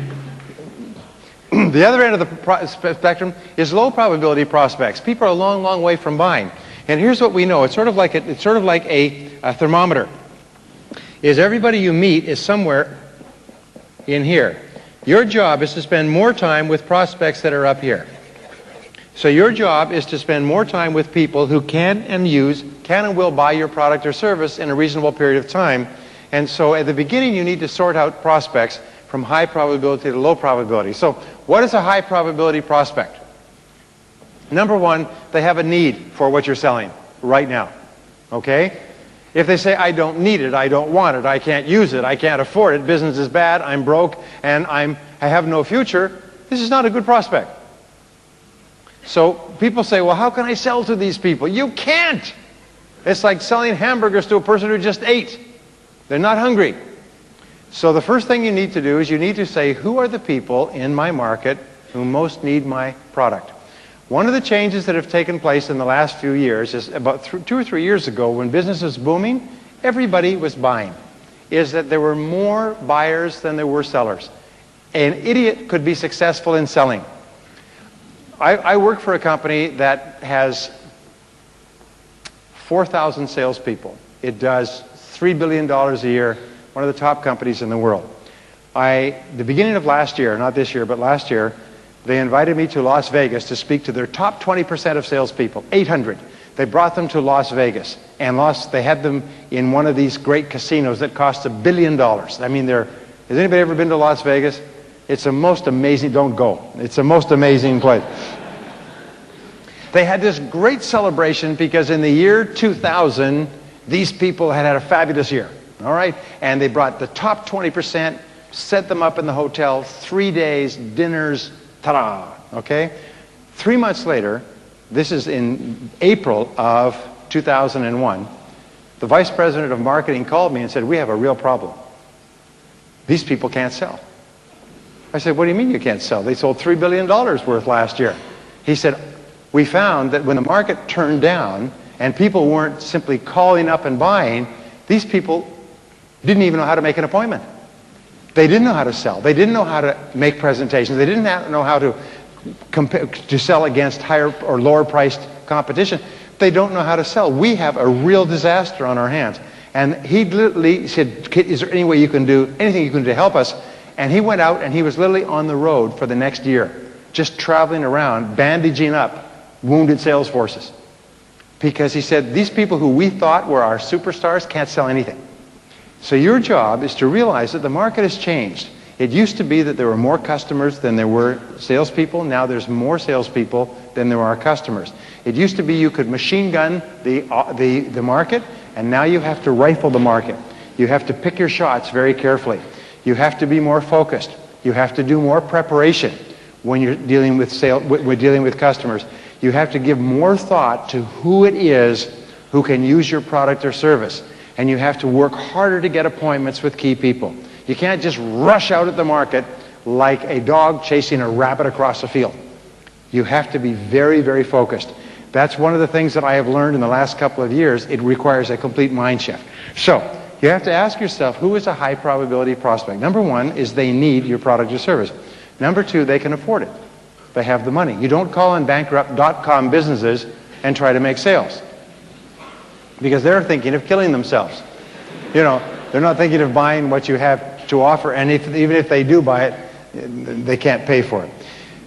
The other end of the spectrum is low probability prospects. People are a long, long way from buying. And here's what we know. It's sort of like a thermometer. Is everybody you meet is somewhere in here. Your job is to spend more time with prospects that are up here. So your job is to spend more time with people who can and will buy your product or service in a reasonable period of time. And so at the beginning, you need to sort out prospects from high probability to low probability. So what is a high probability prospect? Number 1, they have a need for what you're selling right now. Okay? If they say, I don't need it, I don't want it, I can't use it, I can't afford it, business is bad, I'm broke, and I have no future, this is not a good prospect. So people say, well, how can I sell to these people? You can't! It's like selling hamburgers to a person who just ate. They're not hungry. So the first thing you need to do is you need to say, who are the people in my market who most need my product? One of the changes that have taken place in the last few years is about 2 or 3 years ago, when business was booming, everybody was buying. Is that there were more buyers than there were sellers. An idiot could be successful in selling. I work for a company that has 4,000 salespeople. It does $3 billion a year, one of the top companies in the world. The beginning of last year, not this year, but last year, they invited me to Las Vegas to speak to their top 20% of salespeople, 800. They brought them to Las Vegas, and they had them in one of these great casinos that cost $1 billion. I mean, has anybody ever been to Las Vegas? It's a most amazing, don't go. It's a most amazing place. They had this great celebration because in the year 2000, these people had had a fabulous year, all right? And they brought the top 20%, set them up in the hotel, 3 days, dinners, ta-da, okay? 3 months later, this is in April of 2001, the vice president of marketing called me and said, we have a real problem. These people can't sell. I said, what do you mean you can't sell? They sold $3 billion worth last year. He said, we found that when the market turned down and people weren't simply calling up and buying, these people didn't even know how to make an appointment. They didn't know how to sell. They didn't know how to make presentations. They didn't know how to sell against higher or lower priced competition. They don't know how to sell. We have a real disaster on our hands. And he literally said, is there any way you can do, anything you can do to help us? And he went out and he was literally on the road for the next year, just traveling around, bandaging up wounded sales forces. Because he said, these people who we thought were our superstars can't sell anything. So your job is to realize that the market has changed. It used to be that there were more customers than there were salespeople. Now there's more salespeople than there are customers. It used to be you could machine gun the market, and now you have to rifle the market. You have to pick your shots very carefully. You have to be more focused. You have to do more preparation when you're dealing with dealing with customers. You have to give more thought to who it is who can use your product or service. And you have to work harder to get appointments with key people. You can't just rush out at the market like a dog chasing a rabbit across a field. You have to be very, very focused. That's one of the things that I have learned in the last couple of years. It requires a complete mind shift. So you have to ask yourself, who is a high probability prospect? Number one is they need your product or service. Number two, they can afford it. They have the money. You don't call on bankrupt .com businesses and try to make sales, because they're thinking of killing themselves. You know, they're not thinking of buying what you have to offer, and even if they do buy it, they can't pay for it.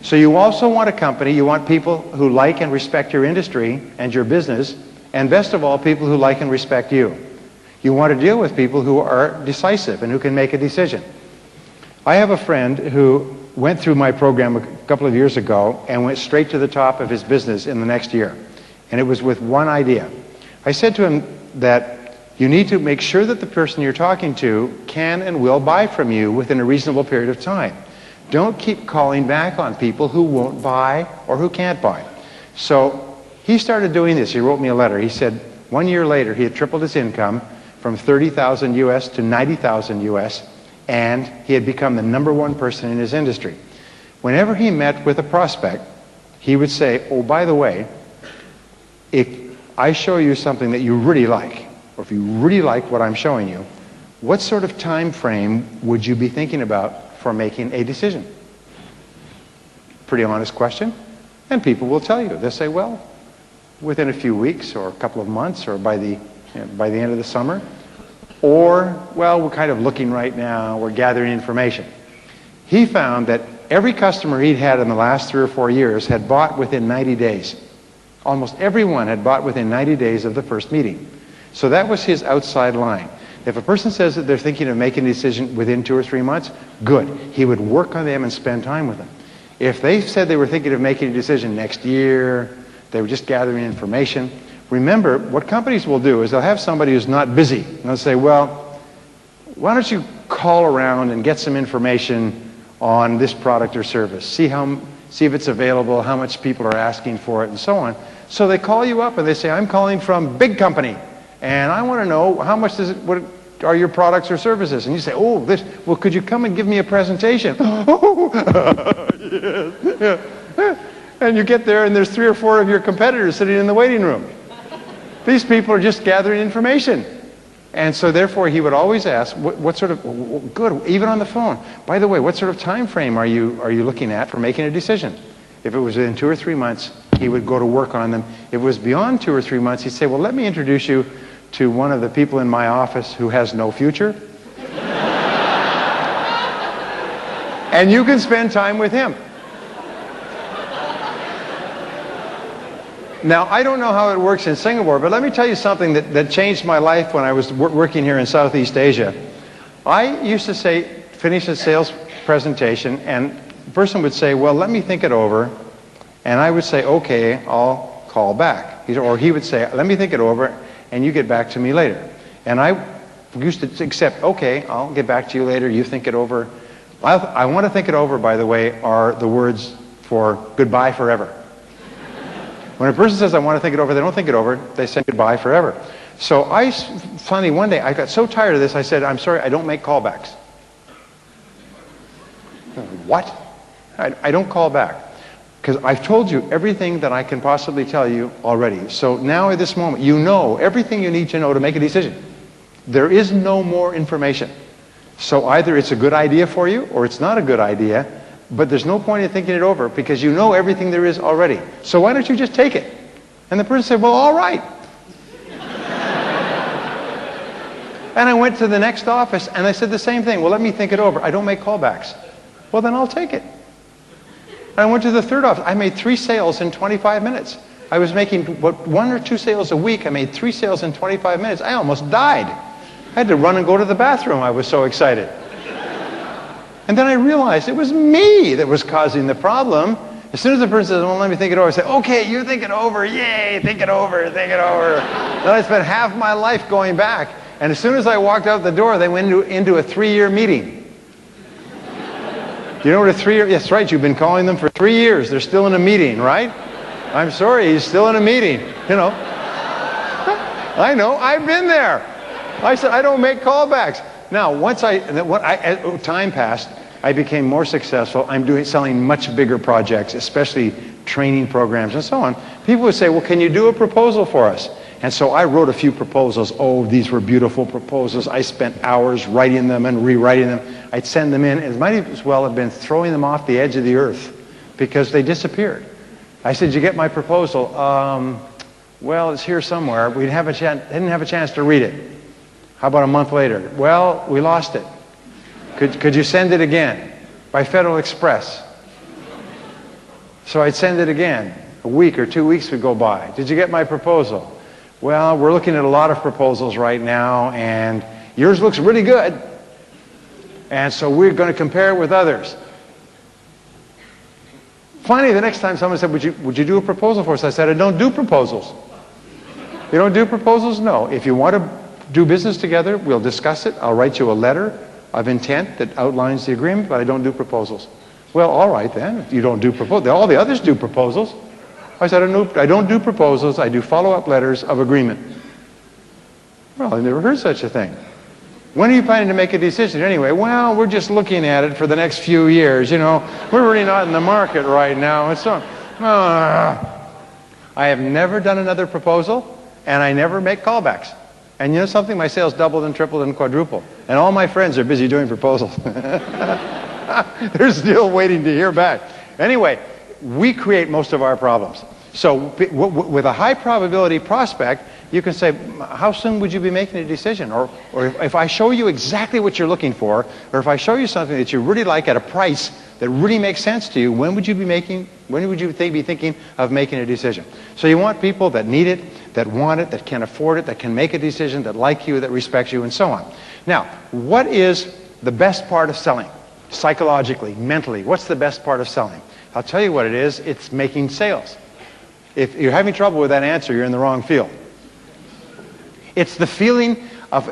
So you also want a company, you want people who like and respect your industry and your business, and best of all, people who like and respect you. You want to deal with people who are decisive and who can make a decision. I have a friend who went through my program a couple of years ago and went straight to the top of his business in the next year. And it was with one idea. I said to him that you need to make sure that the person you're talking to can and will buy from you within a reasonable period of time. Don't keep calling back on people who won't buy or who can't buy. So he started doing this. He wrote me a letter. He said 1 year later he had tripled his income from 30,000 US to 90,000 US, and he had become the #1 person in his industry. Whenever he met with a prospect, he would say, oh, by the way, if I show you something that you really like, or if you really like what I'm showing you, what sort of time frame would you be thinking about for making a decision? Pretty honest question. And people will tell you. They'll say, well, within a few weeks or a couple of months or by the end of the summer. Or, well, we're kind of looking right now, we're gathering information. He found that every customer he'd had in the last 3 or 4 years had bought within 90 days. Almost everyone had bought within 90 days of the first meeting. So that was his outside line. If a person says that they're thinking of making a decision within 2 or 3 months, good. He would work on them and spend time with them. If they said they were thinking of making a decision next year, they were just gathering information, remember, what companies will do is they'll have somebody who's not busy. And they'll say, well, why don't you call around and get some information on this product or service. See if it's available, how much people are asking for it, and so on. So they call you up and they say, I'm calling from big company, and I want to know how much what are your products or services? And you say, oh, well, could you come and give me a presentation? Oh, yes, yeah. And you get there and there's 3 or 4 of your competitors sitting in the waiting room. These people are just gathering information. And so therefore he would always ask, what sort of, good, even on the phone, by the way, what sort of time frame are you looking at for making a decision? If it was within 2 or 3 months, he would go to work on them. If it was beyond 2 or 3 months, he'd say, well, let me introduce you to one of the people in my office who has no future. And you can spend time with him. Now, I don't know how it works in Singapore, but let me tell you something that changed my life when I was working here in Southeast Asia. I used to finish a sales presentation, and the person would say, well, let me think it over. And I would say, okay, I'll call back. Or he would say, let me think it over, and you get back to me later. And I used to accept, okay, I'll get back to you later, you think it over. I want to think it over, by the way, are the words for goodbye forever. When a person says, I want to think it over, they don't think it over, they say goodbye forever. So I finally, one day, I got so tired of this, I said, I'm sorry, I don't make callbacks. What? I don't call back. Because I've told you everything that I can possibly tell you already. So now at this moment, you know everything you need to know to make a decision. There is no more information. So either it's a good idea for you or it's not a good idea, but there's no point in thinking it over because you know everything there is already. So why don't you just take it? And the person said, well, all right. And I went to the next office and I said the same thing. Well, let me think it over. I don't make callbacks. Well, then I'll take it. I went to the third office. I made 3 sales in 25 minutes. I was making 1 or 2 sales a week. I made 3 sales in 25 minutes. I almost died. I had to run and go to the bathroom. I was so excited. And then I realized it was me that was causing the problem. As soon as the person says, well, let me think it over, I say, okay, you think it over. Yay, think it over, think it over. Then I spent half my life going back. And as soon as I walked out the door, they went into a 3-year meeting. You know what a 3-year... Yes, right, you've been calling them for 3 years. They're still in a meeting, right? I'm sorry, he's still in a meeting. You know. I know, I've been there. I said, I don't make callbacks. Now, as time passed, I became more successful. I'm selling much bigger projects, especially training programs and so on. People would say, well, can you do a proposal for us? And so I wrote a few proposals. Oh, these were beautiful proposals. I spent hours writing them and rewriting them. I'd send them in. It might as well have been throwing them off the edge of the earth because they disappeared. I said, did you get my proposal? Well, it's here somewhere. We didn't have a chance to read it. How about a month later? Well, we lost it. Could you send it again? By Federal Express. So I'd send it again. A week or 2 weeks would go by. Did you get my proposal? Well, we're looking at a lot of proposals right now, and yours looks really good. And so we're going to compare it with others. Finally, the next time someone said, would you do a proposal for us? I said, I don't do proposals. You don't do proposals? No. If you want to do business together, we'll discuss it. I'll write you a letter of intent that outlines the agreement, but I don't do proposals. Well, all right then. If you don't do proposals, all the others do proposals. I said, I don't do proposals. I do follow-up letters of agreement. Well, I've never heard such a thing. When are you planning to make a decision anyway? Well, we're just looking at it for the next few years. You know, we're really not in the market right now. And so, I have never done another proposal, and I never make callbacks. And you know something? My sales doubled and tripled and quadrupled. And all my friends are busy doing proposals. They're still waiting to hear back. Anyway, we create most of our problems. So with a high probability prospect, you can say, how soon would you be making a decision? Or if I show you exactly what you're looking for, or if I show you something that you really like at a price that really makes sense to you, when would you be thinking of making a decision? So you want people that need it, that want it, that can afford it, that can make a decision, that like you, that respect you, and so on. Now, what is the best part of selling? Psychologically, mentally, what's the best part of selling? I'll tell you what it is. It's making sales. If you're having trouble with that answer, you're in the wrong field. It's the feeling of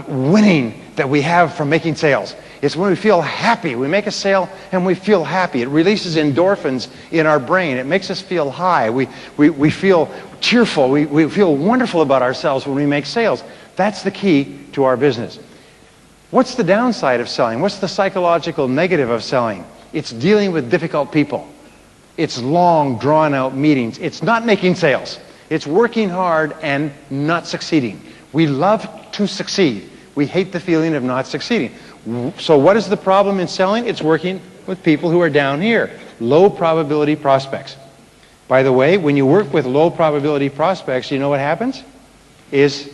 winning that we have from making sales. It's when we feel happy. We make a sale and we feel happy. It releases endorphins in our brain. It makes us feel high. We feel cheerful. We feel wonderful about ourselves when we make sales. That's the key to our business. What's the downside of selling? What's the psychological negative of selling? It's dealing with difficult people. It's long, drawn-out meetings. It's not making sales. It's working hard and not succeeding. We love to succeed. We hate the feeling of not succeeding. So what is the problem in selling? It's working with people who are down here, low probability prospects. By the way, when you work with low probability prospects, you know what happens? It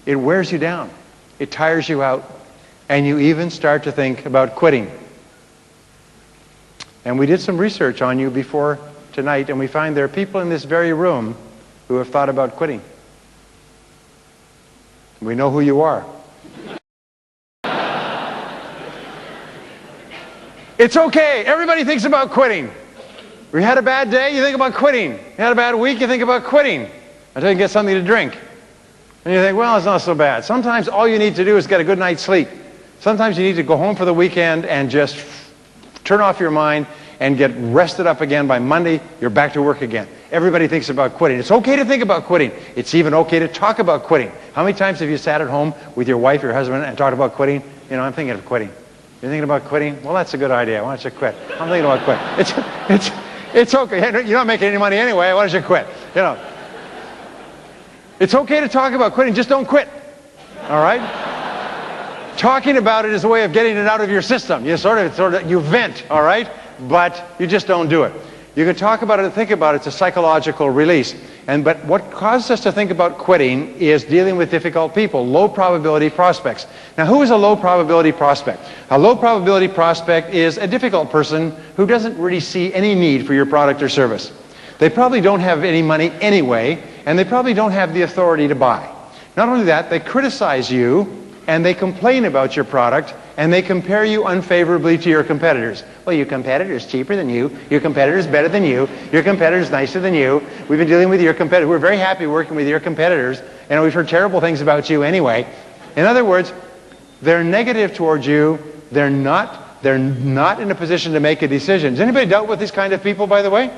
wears you down. It tires you out. And you even start to think about quitting. And we did some research on you before tonight, and we find there are people in this very room who have thought about quitting. We know who you are. It's okay. Everybody thinks about quitting. You had a bad day, you think about quitting. You had a bad week, you think about quitting until you get something to drink. And you think, well, it's not so bad. Sometimes all you need to do is get a good night's sleep. Sometimes you need to go home for the weekend and just turn off your mind and get rested up again. By Monday, you're back to work again. Everybody thinks about quitting. It's okay to think about quitting. It's even okay to talk about quitting. How many times have you sat at home with your wife, your husband, and talked about quitting? You know, I'm thinking of quitting. You're thinking about quitting? Well, that's a good idea. Why don't you quit? I'm thinking about quitting. It's okay. You're not making any money anyway. Why don't you quit? You know. It's okay to talk about quitting. Just don't quit. All right? Talking about it is a way of getting it out of your system. You sort of you vent, all right? But you just don't do it. You can talk about it and think about it. It's a psychological release. But what causes us to think about quitting is dealing with difficult people, low probability prospects. Now, who is a low probability prospect? A low probability prospect is a difficult person who doesn't really see any need for your product or service. They probably don't have any money anyway, and they probably don't have the authority to buy. Not only that, they criticize you, and they complain about your product, and they compare you unfavorably to your competitors. Well, your competitor's cheaper than you. Your competitor's better than you. Your competitor's nicer than you. We've been dealing with your competitors. We're very happy working with your competitors, and we've heard terrible things about you anyway. In other words, they're negative towards you. They're not in a position to make a decision. Has anybody dealt with these kind of people, by the way?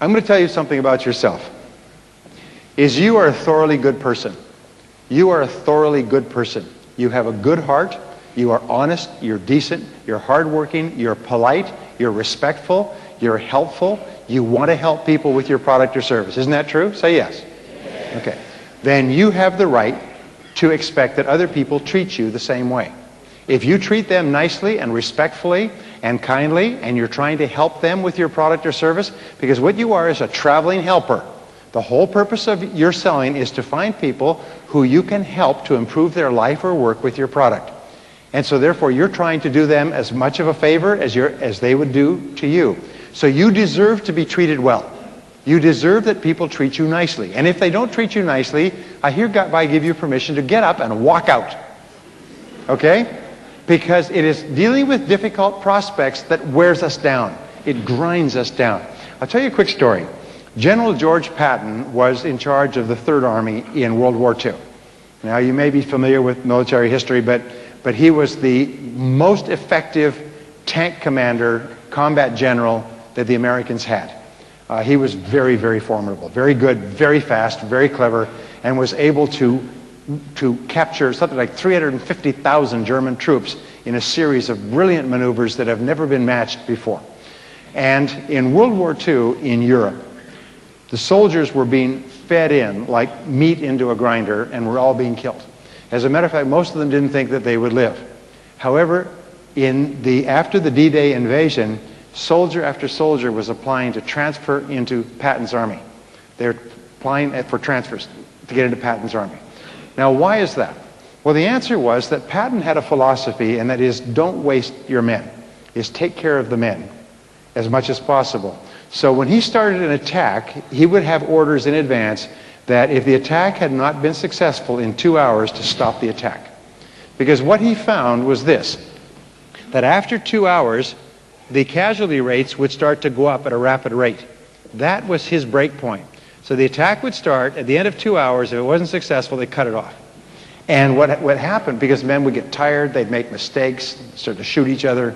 I'm going to tell you something about yourself. You are a thoroughly good person. You are a thoroughly good person. You have a good heart. You are honest. You're decent. You're hardworking. You're polite. You're respectful. You're helpful. You want to help people with your product or service. Isn't that true? Say yes. Okay. Then you have the right to expect that other people treat you the same way. If you treat them nicely and respectfully and kindly, and you're trying to help them with your product or service, because what you are is a traveling helper. The whole purpose of your selling is to find people who you can help to improve their life or work with your product. And so therefore you're trying to do them as much of a favor as they would do to you. So you deserve to be treated well. You deserve that people treat you nicely. And if they don't treat you nicely, I hereby give you permission to get up and walk out. Okay? Because it is dealing with difficult prospects that wears us down. It grinds us down. I'll tell you a quick story. General George Patton was in charge of the Third Army in World War II. Now, you may be familiar with military history, but he was the most effective tank commander, combat general that the Americans had. He was very, very formidable, very good, very fast, very clever, and was able to capture something like 350,000 German troops in a series of brilliant maneuvers that have never been matched before. And in World War II in Europe, the soldiers were being fed in like meat into a grinder and were all being killed. As a matter of fact, most of them didn't think that they would live. However, after the D-Day invasion, soldier after soldier was applying to transfer into Patton's army. They were applying for transfers to get into Patton's army. Now, why is that? Well, the answer was that Patton had a philosophy, and that is, don't waste your men. Is take care of the men as much as possible. So when he started an attack, he would have orders in advance that if the attack had not been successful in 2 hours, to stop the attack. Because what he found was this, that after 2 hours, the casualty rates would start to go up at a rapid rate. That was his break point. So the attack would start at the end of 2 hours. If it wasn't successful, they cut it off. And what happened, because men would get tired, they'd make mistakes, start to shoot each other,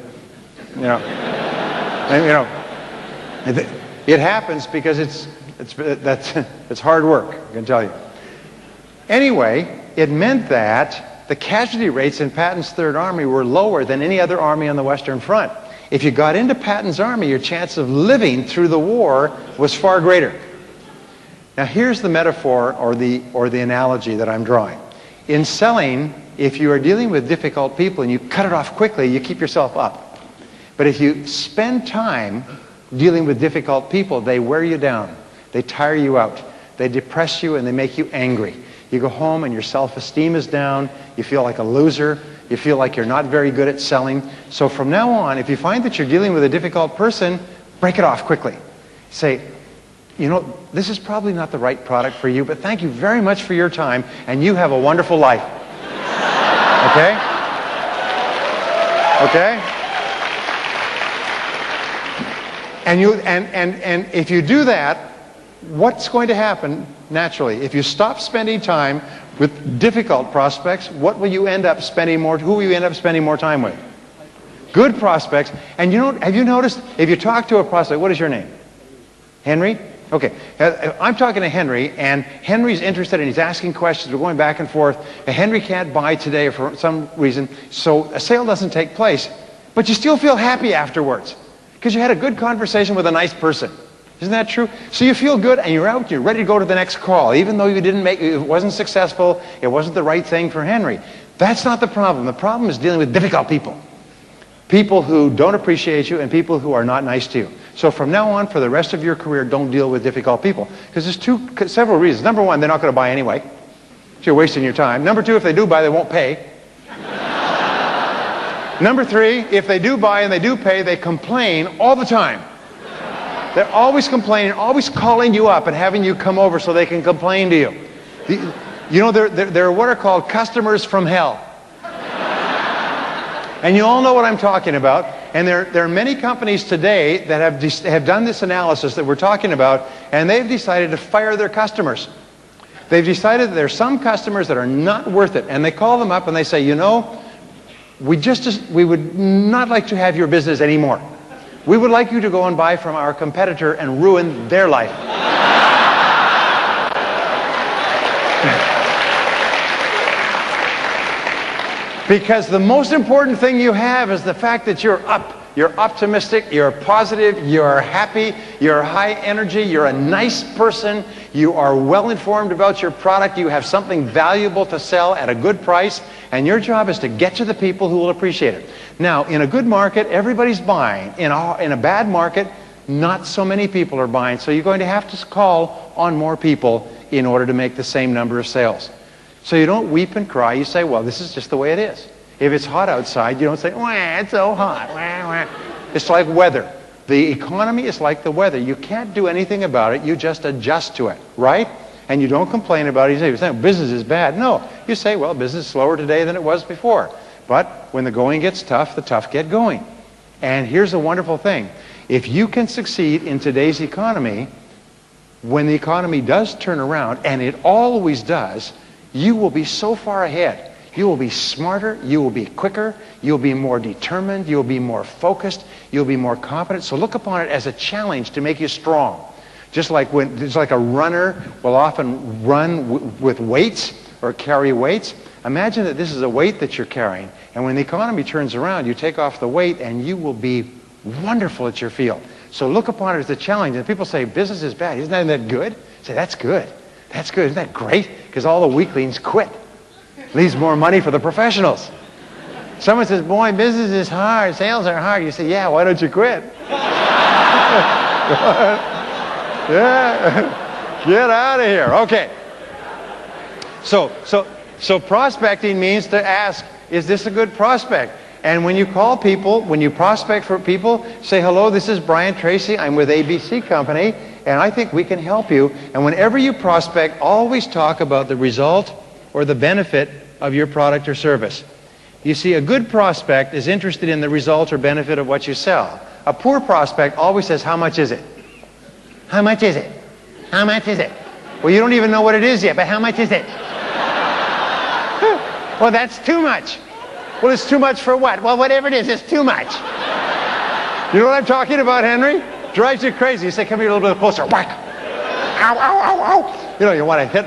it happens because it's hard work, I can tell you. Anyway, it meant that the casualty rates in Patton's Third Army were lower than any other army on the Western Front. If you got into Patton's army, your chance of living through the war was far greater. Now here's the metaphor or the analogy that I'm drawing. In selling, if you are dealing with difficult people and you cut it off quickly, you keep yourself up. But if you spend time dealing with difficult people, they wear you down. They tire you out. They depress you and they make you angry. You go home and your self-esteem is down. You feel like a loser. You feel like you're not very good at selling. So from now on, if you find that you're dealing with a difficult person, break it off quickly. Say, this is probably not the right product for you, but thank you very much for your time, and you have a wonderful life. Okay? Okay? And if you do that, what's going to happen naturally? If you stop spending time with difficult prospects, what will you end up spending more? Who will you end up spending more time with? Good prospects. And you know, have you noticed, if you talk to a prospect, what is your name? Henry? Okay. I'm talking to Henry, and Henry's interested, and he's asking questions. We're going back and forth. And Henry can't buy today for some reason, so a sale doesn't take place. But you still feel happy afterwards because you had a good conversation with a nice person. Isn't that true? So you feel good, and you're out, you're ready to go to the next call, even though you didn't make it, wasn't successful, it wasn't the right thing for Henry. That's not the problem. The problem is dealing with difficult people. People who don't appreciate you and people who are not nice to you. So from now on, for the rest of your career, don't deal with difficult people. Because there's several reasons. Number one, they're not going to buy anyway. So you're wasting your time. Number two, if they do buy, they won't pay. Number three, if they do buy and they do pay, they complain all the time. They're always complaining, always calling you up and having you come over so they can complain to you. You know, they're what are called customers from hell. And you all know what I'm talking about. And there are many companies today that have done this analysis that we're talking about, and they've decided to fire their customers. They've decided that there are some customers that are not worth it, and they call them up and they say, you know, we would not like to have your business anymore. We would like you to go and buy from our competitor and ruin their life. Because the most important thing you have is the fact that you're up. You're optimistic, you're positive, you're happy, you're high energy, you're a nice person, you are well informed about your product, you have something valuable to sell at a good price, and your job is to get to the people who will appreciate it. Now, in a good market, everybody's buying. In a bad market, not so many people are buying, so you're going to have to call on more people in order to make the same number of sales. So you don't weep and cry, you say, well, this is just the way it is. If it's hot outside, you don't say, wah, it's so hot. Wah, wah. It's like weather. The economy is like the weather. You can't do anything about it. You just adjust to it, right? And you don't complain about it. You say, business is bad. No. You say, well, business is slower today than it was before. But when the going gets tough, the tough get going. And here's a wonderful thing. If you can succeed in today's economy, when the economy does turn around, and it always does, you will be so far ahead. You will be smarter, you will be quicker, you'll be more determined, you'll be more focused, you'll be more confident. So look upon it as a challenge to make you strong. Just like a runner will often run with weights or carry weights. Imagine that this is a weight that you're carrying, and when the economy turns around, you take off the weight and you will be wonderful at your field. So look upon it as a challenge. And people say, business is bad. Isn't that good? Say, that's good. That's good. Isn't that great? Because all the weaklings quit. Leaves more money for the professionals. Someone says, boy, business is hard, sales are hard. You say, yeah, why don't you quit? Yeah, get out of here. Okay. So prospecting means to ask, is this a good prospect? And when you call people, when you prospect for people, say, hello, this is Brian Tracy. I'm with ABC Company, and I think we can help you. And whenever you prospect, always talk about the result or the benefit of your product or service. You see, a good prospect is interested in the result or benefit of what you sell. A poor prospect always says, how much is it? How much is it? How much is it? Well, you don't even know what it is yet, but how much is it? Well, that's too much. Well, it's too much for what? Well, whatever it is, it's too much. You know what I'm talking about, Henry? Drives you crazy. You say, come here a little bit closer. Whack. Ow, ow, ow, ow. You know, you want to hit.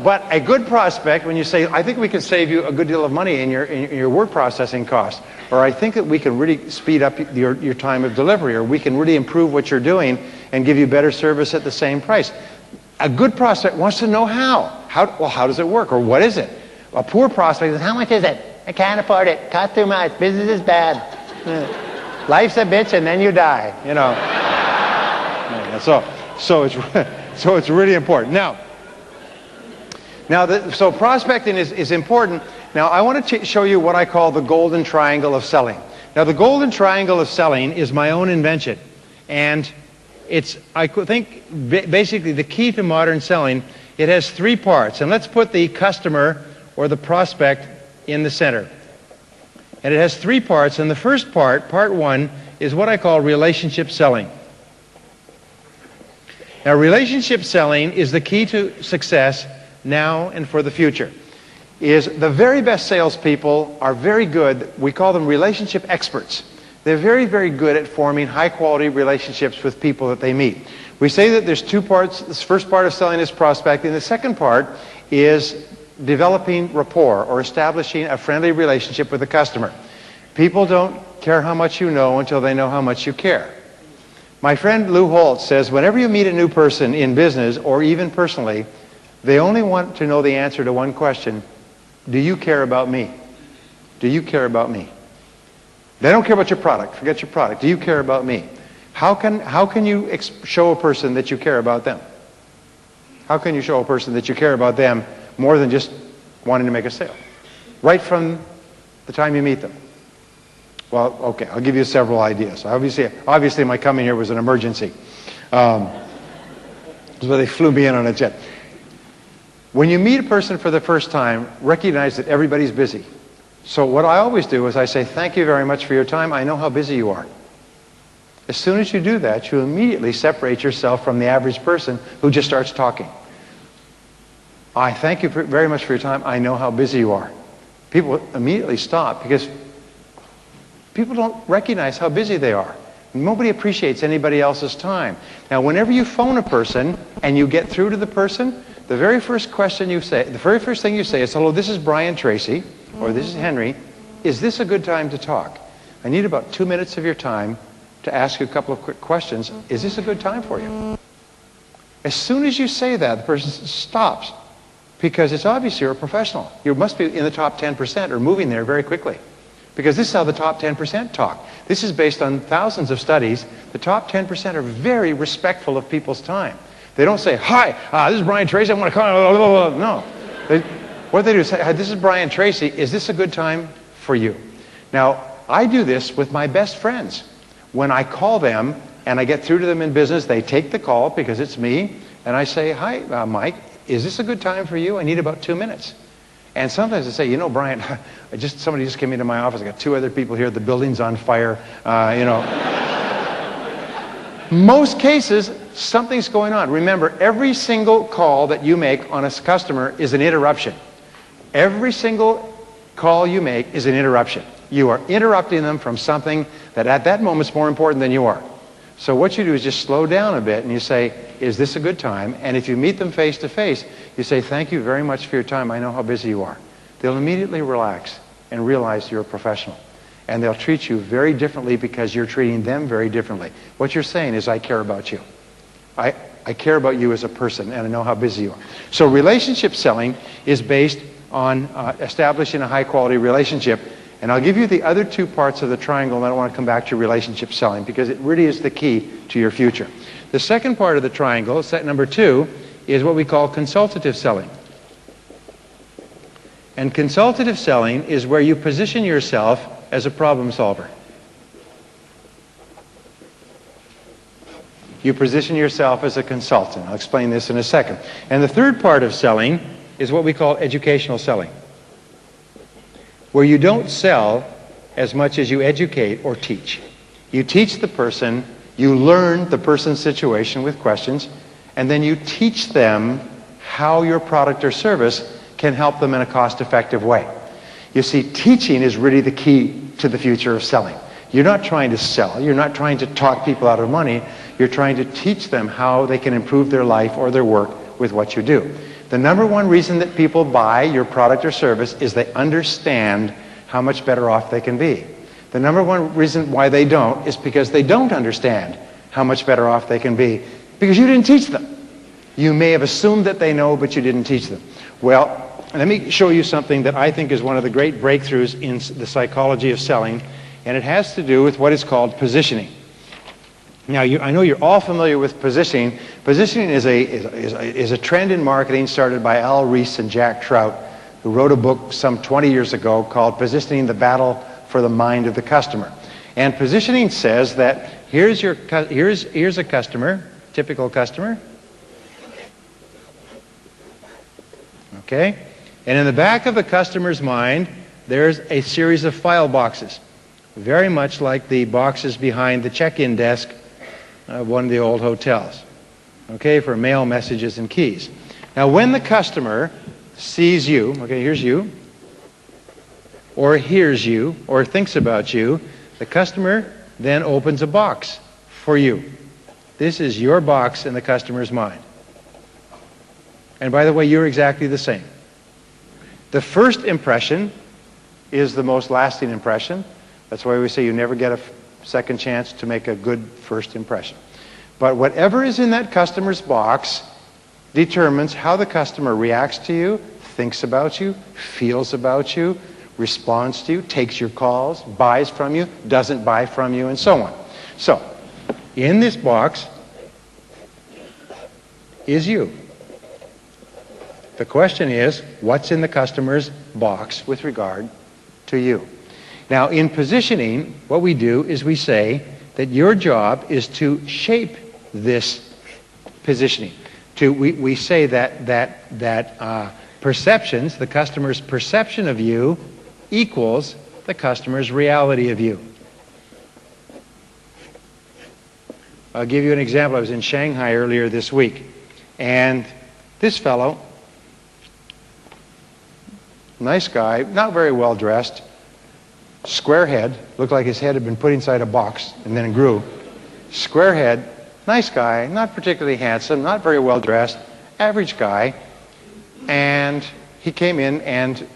But a good prospect, when you say, I think we can save you a good deal of money in your word processing costs, or I think that we can really speed up your time of delivery, or we can really improve what you're doing and give you better service at the same price. A good prospect wants to know how. Well, how does it work, or what is it? A poor prospect says, how much is it? I can't afford it. Cost too much. Business is bad. Life's a bitch, and then you die. You know. So it's really important. So prospecting is important. Now, I want to show you what I call the golden triangle of selling. Now, the golden triangle of selling is my own invention. And it's, I think, basically the key to modern selling. It has three parts. And let's put the customer or the prospect in the center. And it has three parts, and the first part, part one, is what I call relationship selling. Now, relationship selling is the key to success now and for the future. The very best salespeople are very good. We call them relationship experts. They're very, very good at forming high-quality relationships with people that they meet. We say that there's two parts. This first part of selling is prospecting. The second part is developing rapport or establishing a friendly relationship with the customer. People don't care how much you know until they know how much you care. My friend Lou Holtz says whenever you meet a new person in business or even personally, they only want to know the answer to one question: do you care about me? Do you care about me? They don't care about your product. Forget your product. Do you care about me? How can you show a person that you care about them? How can you show a person that you care about them more than just wanting to make a sale? Right from the time you meet them. Well, okay, I'll give you several ideas. Obviously my coming here was an emergency. So they flew me in on a jet. When you meet a person for the first time, recognize that everybody's busy. So what I always do is I say, thank you very much for your time. I know how busy you are. As soon as you do that, you immediately separate yourself from the average person who just starts talking. I thank you very much for your time. I know how busy you are. People immediately stop because people don't recognize how busy they are. Nobody appreciates anybody else's time. Now, whenever you phone a person and you get through to the person, the very first thing you say is, hello, this is Brian Tracy, or this is Henry. Is this a good time to talk? I need about 2 minutes of your time to ask you a couple of quick questions. Is this a good time for you? As soon as you say that, the person stops because it's obvious you're a professional. You must be in the top 10% or moving there very quickly, because this is how the top 10% talk. This is based on thousands of studies. The top 10% are very respectful of people's time. They don't say, hi, this is Brian Tracy, I want to call. No. What they do is say, hi, this is Brian Tracy, is this a good time for you? Now, I do this with my best friends. When I call them and I get through to them in business, they take the call because it's me, and I say, hi, Mike, is this a good time for you? I need about 2 minutes. And sometimes they say, you know, Brian, somebody just came into my office. I got 2 other people here. The building's on fire. Most cases, something's going on. Remember, every single call that you make on a customer is an interruption. Every single call you make is an interruption. You are interrupting them from something that at that moment is more important than you are. So what you do is just slow down a bit and you say, is this a good time? And if you meet them face to face, you say, thank you very much for your time. I know how busy you are. They'll immediately relax and realize you're a professional. And they'll treat you very differently because you're treating them very differently. What you're saying is, I care about you. I care about you as a person, and I know how busy you are. So relationship selling is based on establishing a high-quality relationship. And I'll give you the other 2 parts of the triangle, and I want to come back to relationship selling because it really is the key to your future. The second part of the triangle, set number 2, is what we call consultative selling. And consultative selling is where you position yourself as a problem solver. You position yourself as a consultant. I'll explain this in a second. And the third part of selling is what we call educational selling, where you don't sell as much as you educate or teach. You teach the person, you learn the person's situation with questions, and then you teach them how your product or service can help them in a cost-effective way. You see, teaching is really the key to the future of selling. You're not trying to sell. You're not trying to talk people out of money. You're trying to teach them how they can improve their life or their work with what you do. The number one reason that people buy your product or service is they understand how much better off they can be. The number one reason why they don't is because they don't understand how much better off they can be, because you didn't teach them. You may have assumed that they know, but you didn't teach them. Well, let me show you something that I think is one of the great breakthroughs in the psychology of selling, and it has to do with what is called positioning. Now, I know you're all familiar with positioning. Positioning is a trend in marketing started by Al Ries and Jack Trout, who wrote a book some 20 years ago called Positioning: The Battle for the Mind of the Customer. And positioning says that here's a customer, typical customer. Okay? And in the back of the customer's mind, there's a series of file boxes, very much like the boxes behind the check-in desk of one of the old hotels, okay, for mail, messages, and keys. Now, when the customer sees you, okay, here's you, or hears you, or thinks about you, the customer then opens a box for you. This is your box in the customer's mind. And by the way, you're exactly the same. The first impression is the most lasting impression. That's why we say you never get a second chance to make a good first impression. But whatever is in that customer's box determines how the customer reacts to you, thinks about you, feels about you, responds to you, takes your calls, buys from you, doesn't buy from you, and so on. So, in this box is you. The question is, what's in the customer's box with regard to you? Now, in positioning, what we do is we say that your job is to shape this positioning. We say that perceptions, the customer's perception of you, equals the customer's reality of you. I'll give you an example. I was in Shanghai earlier this week, and this fellow, nice guy, not very well dressed, square head, looked like his head had been put inside a box and then it grew. Square head, nice guy, not particularly handsome, not very well dressed, average guy. And he came in, and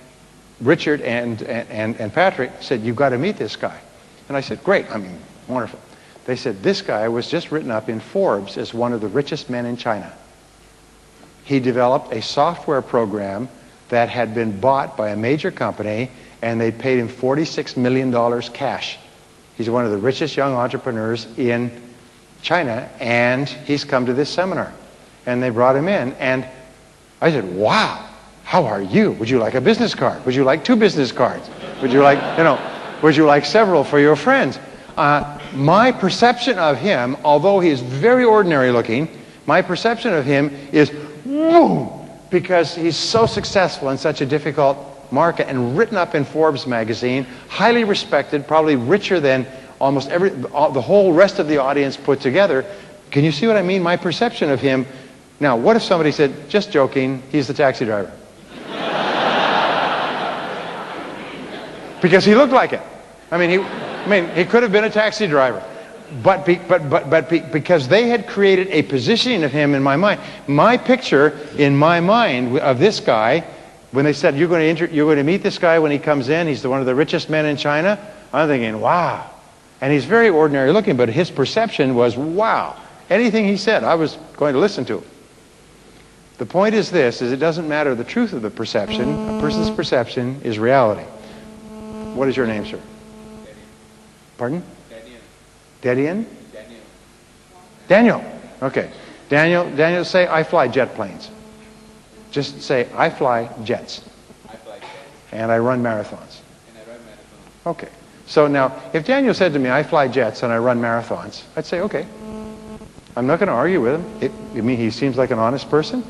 Richard and Patrick said, "You've got to meet this guy." And I said, "Great, I mean, wonderful." They said, "This guy was just written up in Forbes as one of the richest men in China. He developed a software program that had been bought by a major company, and they paid him $46 million cash. He's one of the richest young entrepreneurs in China, and he's come to this seminar." And they brought him in, and I said, "Wow, how are you? Would you like a business card? Would you like 2 business cards? Would you like, would you like several for your friends?" My perception of him, although he is very ordinary looking, my perception of him is, woo, because he's so successful in such a difficult market and written up in Forbes magazine, highly respected, probably richer than almost the whole rest of the audience put together. Can you see what I mean? My perception of him. Now, what if somebody said, "Just joking, he's the taxi driver"? Because he looked like it. I mean, he could have been a taxi driver. But because they had created a positioning of him in my mind, my picture in my mind of this guy, when they said, you're going to meet this guy when he comes in, he's one of the richest men in China, I'm thinking, wow. And he's very ordinary looking, but his perception was, wow. Anything he said, I was going to listen to. The point is this, is it doesn't matter the truth of the perception. A person's perception is reality. What is your name, sir? Pardon? Daniel. Daniel. Okay. Daniel, say, "I fly jet planes." Just say, "I fly jets. I fly jets. And I run marathons." And I run marathons. Okay. So now, if Daniel said to me, "I fly jets and I run marathons," I'd say, okay. I'm not going to argue with him. I mean, he seems like an honest person.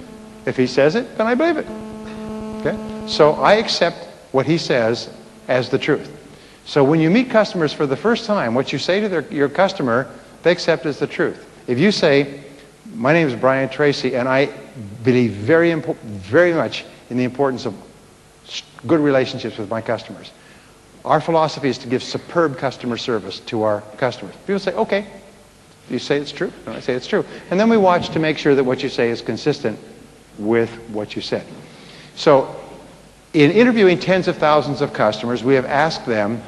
If he says it, then I believe it. Okay? So I accept what he says as the truth. So when you meet customers for the first time, what you say to your customer, they accept as the truth. If you say, "My name is Brian Tracy, and I believe very much in the importance of good relationships with my customers. Our philosophy is to give superb customer service to our customers." People say, "Okay." You say it's true? And I say it's true. And then we watch to make sure that what you say is consistent with what you said. So in interviewing tens of thousands of customers, we have asked them,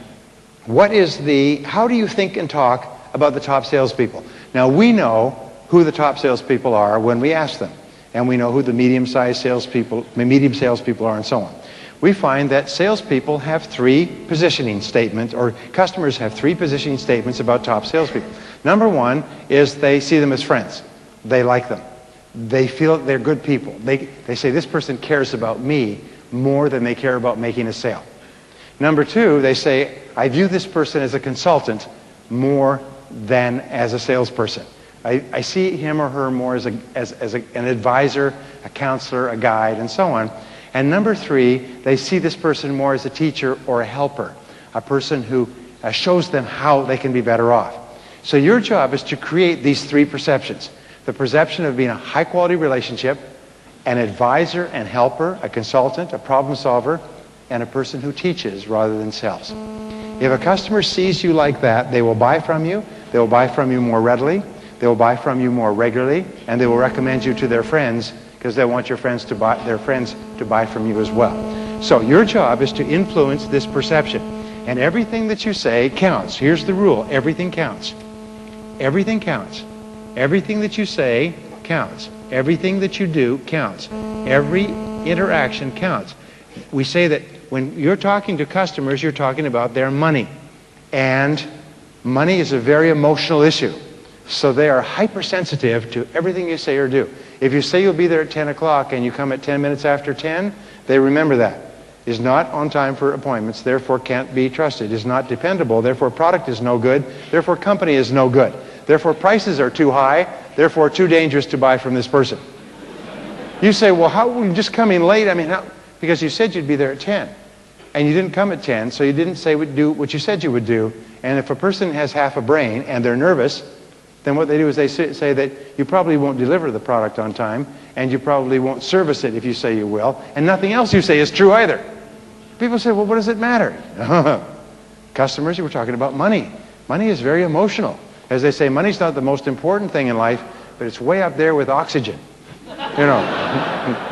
how do you think and talk about the top salespeople? Now, we know who the top salespeople are when we ask them. And we know who the medium salespeople are, and so on. We find that salespeople have 3 positioning statements, or customers have 3 positioning statements about top salespeople. Number 1 is they see them as friends. They like them. They feel they're good people. They say, "This person cares about me more than they care about making a sale." Number 2, they say, "I view this person as a consultant more than as a salesperson. I see him or her more as an advisor, a counselor, a guide, and so on." And number 3, they see this person more as a teacher or a helper, a person who shows them how they can be better off. So your job is to create these 3 perceptions. The perception of being a high-quality relationship, an advisor and helper, a consultant, a problem solver, and a person who teaches rather than sells. If a customer sees you like that, they will buy from you. They will buy from you more readily. They will buy from you more regularly, and they will recommend you to their friends because they want their friends to buy from you as well. So your job is to influence this perception. And everything that you say counts. Here's the rule. Everything counts. Everything counts. Everything that you say counts. Everything that you do counts. Every interaction counts. We say that when you're talking to customers, you're talking about their money. And money is a very emotional issue. So they are hypersensitive to everything you say or do. If you say you'll be there at 10 o'clock and you come at 10 minutes after 10, they remember that. Is not on time for appointments, therefore can't be trusted. Is not dependable, therefore product is no good, therefore company is no good. Therefore prices are too high, therefore too dangerous to buy from this person. You say, well, how will you just come in late? I mean, how? Because you said you'd be there at 10. And you didn't come at 10, so you didn't do what you said you would do. And if a person has half a brain and they're nervous, then what they do is they say that you probably won't deliver the product on time, and you probably won't service it if you say you will, and nothing else you say is true either. People say, well, what does it matter? Customers, you were talking about money. Money is very emotional. As they say, money's not the most important thing in life, but it's way up there with oxygen. You know.